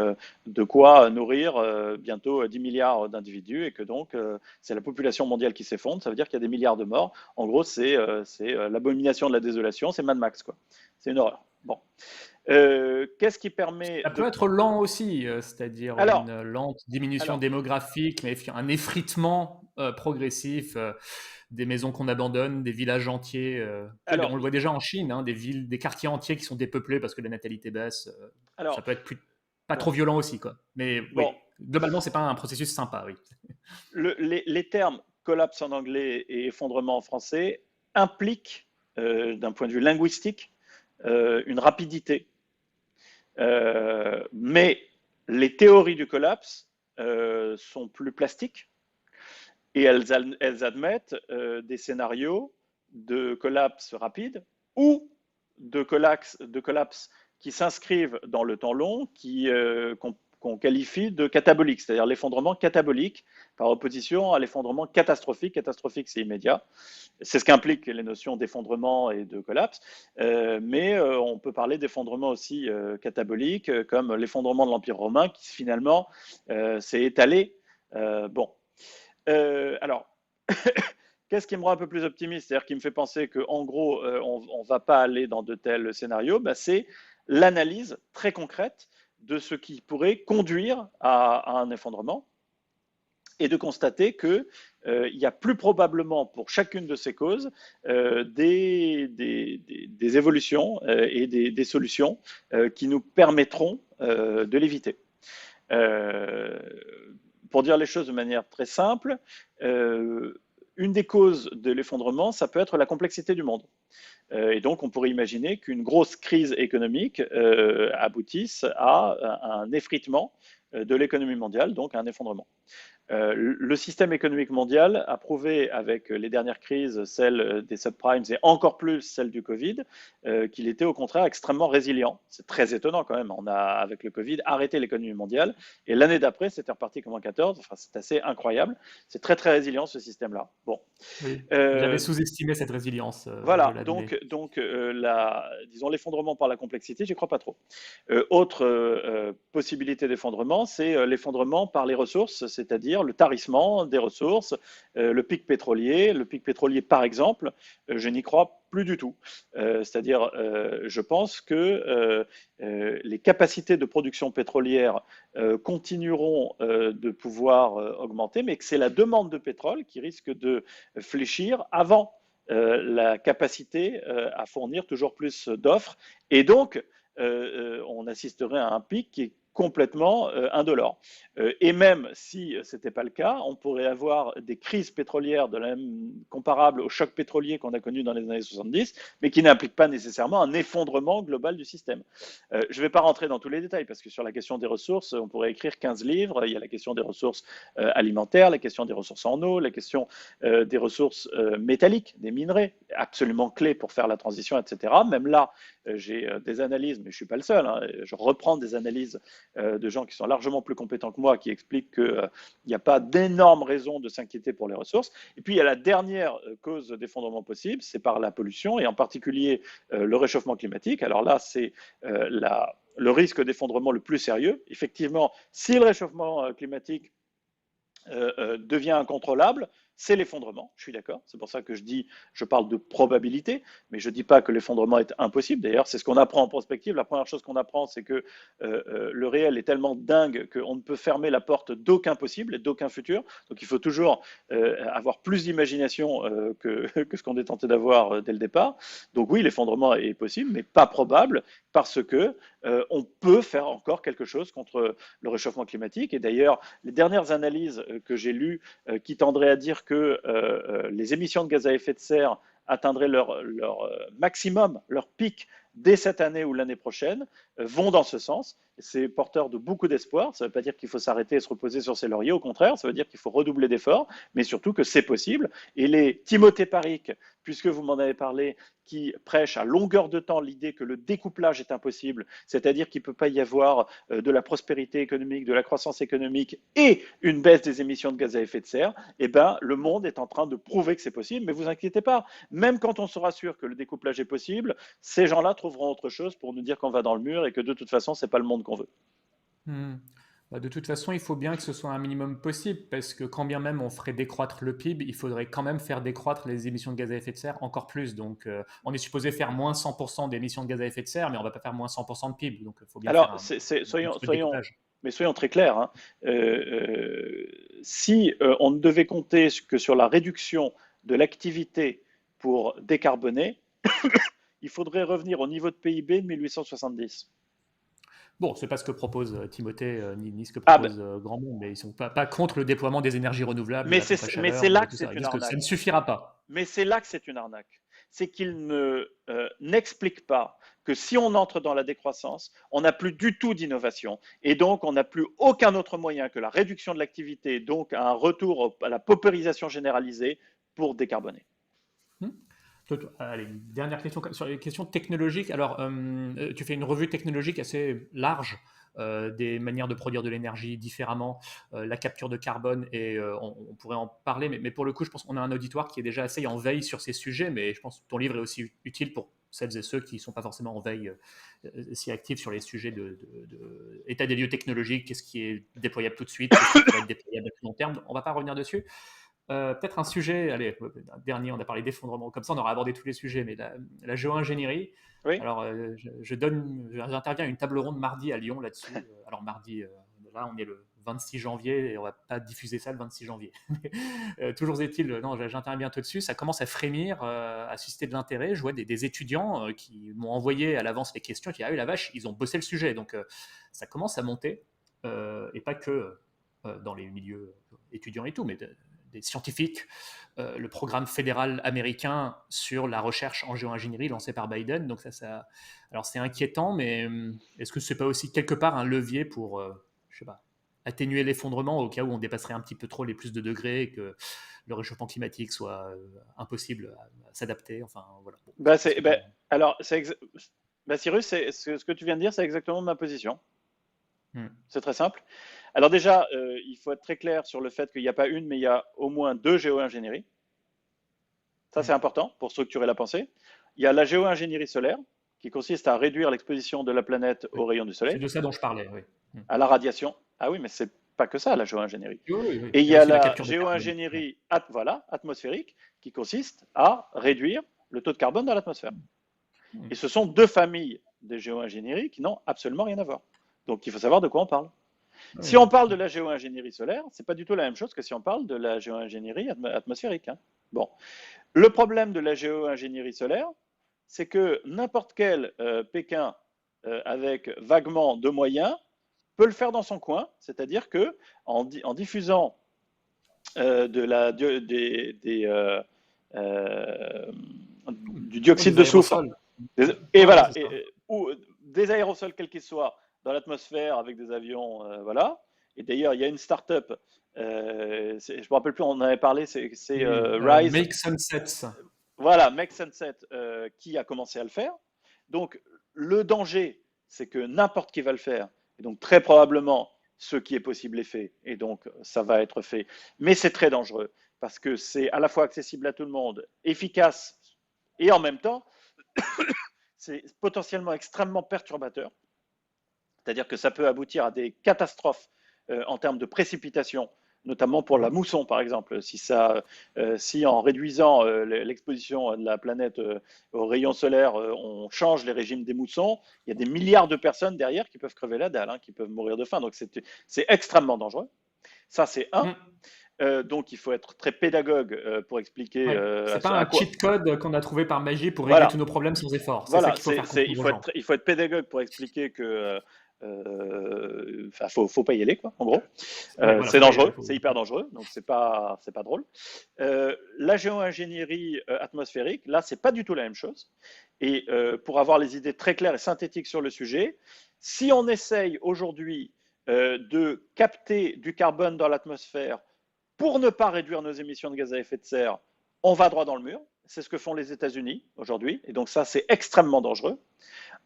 de quoi nourrir bientôt 10 milliards d'individus, et que donc, c'est la population mondiale qui s'effondre. Ça veut dire qu'il y a des milliards de morts. En gros, c'est l'abomination de la désolation, c'est Mad Max, quoi. C'est une horreur. Bon. Qu'est-ce qui permet Ça peut être lent aussi, c'est-à-dire Alors, une lente diminution alors, démographique, mais un effritement progressif des maisons qu'on abandonne, des villages entiers. On alors, le voit déjà en Chine, hein, des villes, des quartiers entiers qui sont dépeuplés parce que la natalité baisse. Ça alors, peut être pas bon, trop violent aussi, quoi. Mais oui. bon, Globalement, c'est pas un processus sympa, oui. Les termes collapse en anglais et effondrement en français impliquent, d'un point de vue linguistique, une rapidité. Mais les théories du collapse sont plus plastiques et elles admettent des scénarios de collapse rapide ou de collapse qui s'inscrivent dans le temps long, qu'on qualifie de catabolique, c'est-à-dire l'effondrement catabolique par opposition à l'effondrement catastrophique. Catastrophique, c'est immédiat. C'est ce qu'impliquent les notions d'effondrement et de collapse. Mais on peut parler d'effondrement aussi catabolique, comme l'effondrement de l'Empire romain, qui finalement s'est étalé. Bon, alors, qu'est-ce qui me rend un peu plus optimiste, c'est-à-dire qui me fait penser qu'en gros, on ne va pas aller dans de tels scénarios, bah, c'est l'analyse très concrète de ce qui pourrait conduire à un effondrement et de constater qu'il y a plus probablement pour chacune de ces causes des évolutions et des solutions qui nous permettront de l'éviter. Euh, pour dire les choses de manière très simple, une des causes de l'effondrement, ça peut être la complexité du monde. Et donc, on pourrait imaginer qu'une grosse crise économique aboutisse à un effritement de l'économie mondiale, donc à un effondrement. Le système économique mondial a prouvé avec les dernières crises, celle des subprimes et encore plus celle du Covid, qu'il était au contraire extrêmement résilient. C'est très étonnant quand même. On a, avec le Covid, arrêté l'économie mondiale et l'année d'après, c'était reparti comme en 14. Enfin, c'est assez incroyable. C'est très très résilient ce système-là. Bon. Oui, j'avais sous-estimé cette résilience, je Voilà, l'admets. disons l'effondrement par la complexité, j'y crois pas trop. Autre possibilité d'effondrement, c'est l'effondrement par les ressources, c'est-à-dire le tarissement des ressources, le pic pétrolier. Le pic pétrolier, par exemple, je n'y crois plus du tout. C'est-à-dire, je pense que les capacités de production pétrolière continueront de pouvoir augmenter, mais que c'est la demande de pétrole qui risque de fléchir avant la capacité à fournir toujours plus d'offres. Et donc, on assisterait à un pic qui est complètement indolore. Et même si ce n'était pas le cas, on pourrait avoir des crises pétrolières comparables au choc pétrolier qu'on a connu dans les années 70, mais qui n'impliquent pas nécessairement un effondrement global du système. Je ne vais pas rentrer dans tous les détails, parce que sur la question des ressources, on pourrait écrire 15 livres. Il y a la question des ressources alimentaires, la question des ressources en eau, la question des ressources métalliques, des minerais, absolument clés pour faire la transition, etc. Même là, j'ai des analyses, mais je ne suis pas le seul, hein, je reprends des analyses de gens qui sont largement plus compétents que moi, qui expliquent qu'il n'y a pas d'énormes raisons de s'inquiéter pour les ressources. Et puis, il y a la dernière cause d'effondrement possible, c'est par la pollution, et en particulier le réchauffement climatique. Alors là, c'est le risque d'effondrement le plus sérieux. Effectivement, si le réchauffement climatique devient incontrôlable, c'est l'effondrement, je suis d'accord. C'est pour ça que je parle de probabilité, mais je ne dis pas que l'effondrement est impossible. D'ailleurs, c'est ce qu'on apprend en prospective. La première chose qu'on apprend, c'est que le réel est tellement dingue qu'on ne peut fermer la porte d'aucun possible et d'aucun futur. Donc il faut toujours avoir plus d'imagination que ce qu'on est tenté d'avoir dès le départ. Donc oui, l'effondrement est possible, mais pas probable, parce que on peut faire encore quelque chose contre le réchauffement climatique. Et d'ailleurs, les dernières analyses que j'ai lues qui tendraient à dire que les émissions de gaz à effet de serre atteindraient leur maximum, leur pic dès cette année ou l'année prochaine, vont dans ce sens. C'est porteur de beaucoup d'espoir. Ça ne veut pas dire qu'il faut s'arrêter et se reposer sur ses lauriers. Au contraire, ça veut dire qu'il faut redoubler d'efforts, mais surtout que c'est possible. Et les Timothée Parric, puisque vous m'en avez parlé, qui prêchent à longueur de temps l'idée que le découplage est impossible, c'est-à-dire qu'il ne peut pas y avoir de la prospérité économique, de la croissance économique et une baisse des émissions de gaz à effet de serre, eh ben, le monde est en train de prouver que c'est possible. Mais vous inquiétez pas, même quand on sera sûr que le découplage est possible, ces gens-là trouveront autre chose pour nous dire qu'on va dans le mur et que de toute façon, ce n'est pas le monde qu'on veut. Hmm. Bah, de toute façon, il faut bien que ce soit un minimum possible, parce que quand bien même on ferait décroître le PIB, il faudrait quand même faire décroître les émissions de gaz à effet de serre encore plus. Donc, on est supposé faire moins 100% d'émissions de gaz à effet de serre, mais on ne va pas faire moins 100% de PIB. Donc, il faut bien faire Alors, un petit peu de découpage. soyons très clairs, hein. Si on ne devait compter que sur la réduction de l'activité pour décarboner, il faudrait revenir au niveau de PIB de 1870. Bon, c'est pas ce que propose Timothée, ni ce que Ah ben, propose Grand Monde, mais ils sont pas contre le déploiement des énergies renouvelables, de mais la pompe à c'est chaleur, là de que tout ça. c'est Ils une disent que ça ne arnaque. suffira pas. Mais c'est là que c'est une arnaque. C'est qu'il ne n'explique pas que si on entre dans la décroissance, on n'a plus du tout d'innovation. Et donc, on n'a plus aucun autre moyen que la réduction de l'activité, donc un retour à la paupérisation généralisée pour décarboner. Hmm. Allez, une dernière question sur les questions technologiques. Alors, tu fais une revue technologique assez large des manières de produire de l'énergie différemment, la capture de carbone, et on pourrait en parler, mais pour le coup, je pense qu'on a un auditoire qui est déjà assez en veille sur ces sujets, mais je pense que ton livre est aussi utile pour celles et ceux qui ne sont pas forcément en veille si actifs sur les sujets de état des lieux technologiques, qu'est-ce qui est déployable tout de suite, qu'est-ce qui pourrait être déployable à plus long terme. On ne va pas revenir dessus. Peut-être un sujet, allez, un dernier, on a parlé d'effondrement, comme ça on aura abordé tous les sujets, mais la géo-ingénierie. Oui. Alors, j'interviens à une table ronde mardi à Lyon là-dessus. Alors, mardi, là, on est le 26 janvier et on va pas diffuser ça le 26 janvier. Toujours est-il, non, j'interviens bientôt dessus. Ça commence à frémir, à susciter de l'intérêt. Je vois des étudiants qui m'ont envoyé à l'avance les questions, qui, ah oui, la vache, ils ont bossé le sujet. Donc, ça commence à monter, et pas que dans les milieux étudiants et tout, mais des scientifiques, le programme fédéral américain sur la recherche en géo-ingénierie lancé par Biden. Donc alors c'est inquiétant, mais est-ce que c'est pas aussi quelque part un levier pour, je sais pas, atténuer l'effondrement au cas où on dépasserait un petit peu trop les plus de degrés et que le réchauffement climatique soit impossible à s'adapter. Enfin voilà. Bon, Bah, est-ce c'est, que tu bah, alors, bah, Cyrus, ce que tu viens de dire, c'est exactement ma position. C'est très simple. Alors déjà, il faut être très clair sur le fait qu'il n'y a pas une, mais il y a au moins deux géo-ingénieries. Ça, c'est important pour structurer la pensée. Il y a la géo-ingénierie solaire, qui consiste à réduire l'exposition de la planète Oui. aux rayons du C'est soleil, de ça dont je parlais. Oui. à la radiation. Ah oui, mais c'est pas que ça, la géo-ingénierie. Oui, oui, oui. Et il Il y y a a aussi la la capture de carbone. géo-ingénierie voilà, atmosphérique, qui consiste à réduire le taux de carbone dans l'atmosphère. Et ce sont deux familles de géo-ingénierie qui n'ont absolument rien à voir. Donc il faut savoir de quoi on parle. Si Oui. on parle de la géo-ingénierie solaire, c'est pas du tout la même chose que si on parle de la géo-ingénierie atmosphérique. Hein. Bon, le problème de la géo-ingénierie solaire, c'est que n'importe quel Pékin avec vaguement de moyens peut le faire dans son coin, c'est-à-dire que en diffusant de la, du Oh, dioxyde des de soufre, aérosols. et Ouais, voilà, c'est ça. ou des aérosols quels qu'ils soient dans l'atmosphère avec des avions, voilà. Et d'ailleurs, il y a une start-up, je ne me rappelle plus, on en avait parlé, c'est Oui, Rise, Make Sunsets. voilà, Make Sunset, qui a commencé à le faire. Donc, le danger, c'est que n'importe qui va le faire. Et donc, très probablement, ce qui est possible est fait. Et donc, ça va être fait. Mais c'est très dangereux parce que c'est à la fois accessible à tout le monde, efficace et en même temps, c'est potentiellement extrêmement perturbateur. C'est-à-dire que ça peut aboutir à des catastrophes en termes de précipitation, notamment pour la mousson, par exemple. Si en réduisant l'exposition de la planète aux rayons solaires, on change les régimes des moussons, il y a des milliards de personnes derrière qui peuvent crever la dalle, hein, qui peuvent mourir de faim. Donc c'est extrêmement dangereux. Ça, c'est un. Donc il faut être très pédagogue pour expliquer Ouais. C'est pas à un quoi. cheat code qu'on a trouvé par magie pour régler tous Voilà, nos problèmes sans effort. C'est ça voilà, qu'il faut faire comprendre aux gens. il faut être pédagogue pour expliquer que faut pas y aller, quoi, en gros. Ouais, voilà, C'est faut pas y aller. dangereux, c'est hyper dangereux, donc c'est pas drôle. La géo-ingénierie atmosphérique, là, c'est pas du tout la même chose. Et pour avoir les idées très claires et synthétiques sur le sujet, si on essaye aujourd'hui de capter du carbone dans l'atmosphère pour ne pas réduire nos émissions de gaz à effet de serre, on va droit dans le mur. C'est ce que font les États-Unis aujourd'hui, et donc ça, c'est extrêmement dangereux.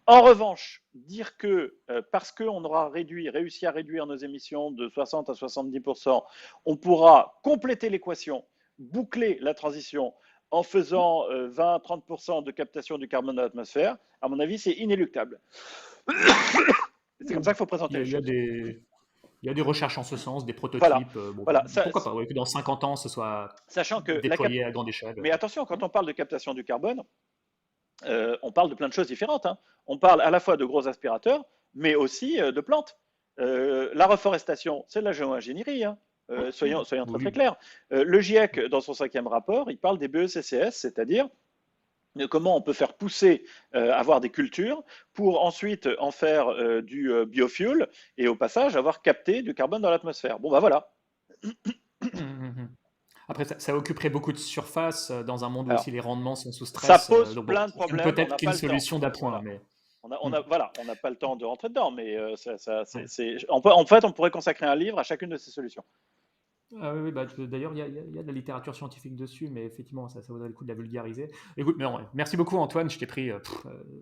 En revanche, dire que parce qu'on aura réussi à réduire nos émissions de 60 à 70%, on pourra compléter l'équation, boucler la transition en faisant 20-30% de captation du carbone dans l'atmosphère, à mon avis, c'est inéluctable. C'est comme ça qu'il faut présenter les Il y a choses. il y a des recherches en ce sens, des Voilà, prototypes. Bon, voilà. pourquoi pas, ouais, que dans 50 ans, ce soit Sachant que déployé à grande échelle. mais attention, quand on parle de captation du carbone, on parle de plein de choses différentes. Hein. On parle à la fois de gros aspirateurs, mais aussi de plantes. La reforestation, c'est de la géo-ingénierie. Hein. Soyons très très Oui. clairs. Le GIEC, dans son 5e rapport, il parle des BECCS, c'est-à-dire comment on peut faire pousser, avoir des cultures pour ensuite en faire du biofuel et au passage avoir capté du carbone dans l'atmosphère. Bon, bah voilà. Mmh, mmh, mmh. Après, ça occuperait beaucoup de surface dans un monde où Alors, aussi les rendements sont sous ça stress. pose Donc bon, plein de ça serait problèmes, on peut-être n'a qu'une pas le temps. solution d'appoint, Voilà. mais On mmh. a, voilà, on n'a pas le temps de rentrer dedans, mais Ouais. en fait, on pourrait consacrer un livre à chacune de ces solutions. Ah oui, oui, bah, d'ailleurs, il y a de la littérature scientifique dessus, mais effectivement, ça vaudrait le coup de la vulgariser. Écoute, mais non, ouais, merci beaucoup Antoine, je t'ai pris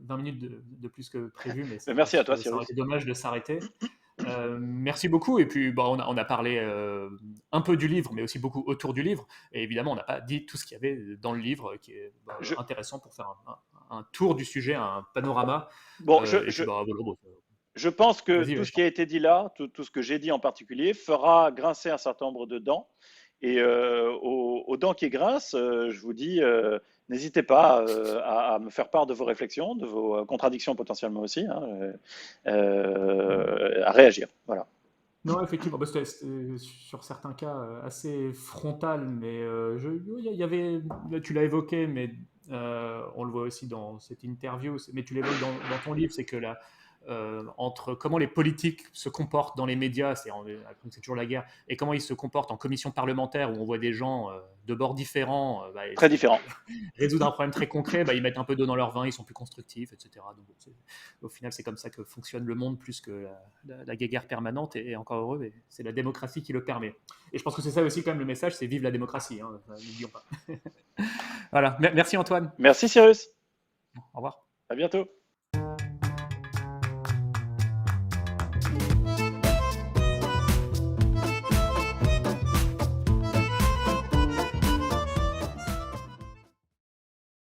20 minutes de plus que prévu, mais Merci à toi, ça aurait été Cyrus. dommage de s'arrêter. Merci beaucoup. Et puis, bon, on a parlé un peu du livre, mais aussi beaucoup autour du livre. Et évidemment, on n'a pas dit tout ce qu'il y avait dans le livre qui est Je, intéressant pour faire un tour du sujet, un panorama. bon, Et puis, bah, voilà, bon, je pense que vas-y, tout ouais. ce qui a été dit là, tout ce que j'ai dit en particulier, fera grincer un certain nombre de dents. Et aux dents qui grincent, je vous dis, n'hésitez pas à me faire part de vos réflexions, de vos contradictions potentiellement aussi, hein, à réagir. Voilà. Non, effectivement, bah, c'était sur certains cas assez frontal, mais il y avait, là, tu l'as évoqué, mais on le voit aussi dans cette interview, mais tu l'évoques dans ton livre, c'est que entre comment les politiques se comportent dans les médias, c'est toujours la guerre, et comment ils se comportent en commission parlementaire où on voit des gens de bords différents Très essayer différent. de résoudre un problème très concret, ils mettent un peu d'eau dans leur vin, ils sont plus constructifs, etc. Donc, bon, au final, c'est comme ça que fonctionne le monde plus que la guéguerre permanente, et encore heureux, et c'est la démocratie qui le permet. Et je pense que c'est ça aussi quand même le message, c'est vive la démocratie, hein, n'oublions pas. Voilà, merci Antoine, Merci Cyrus. au revoir. À bientôt.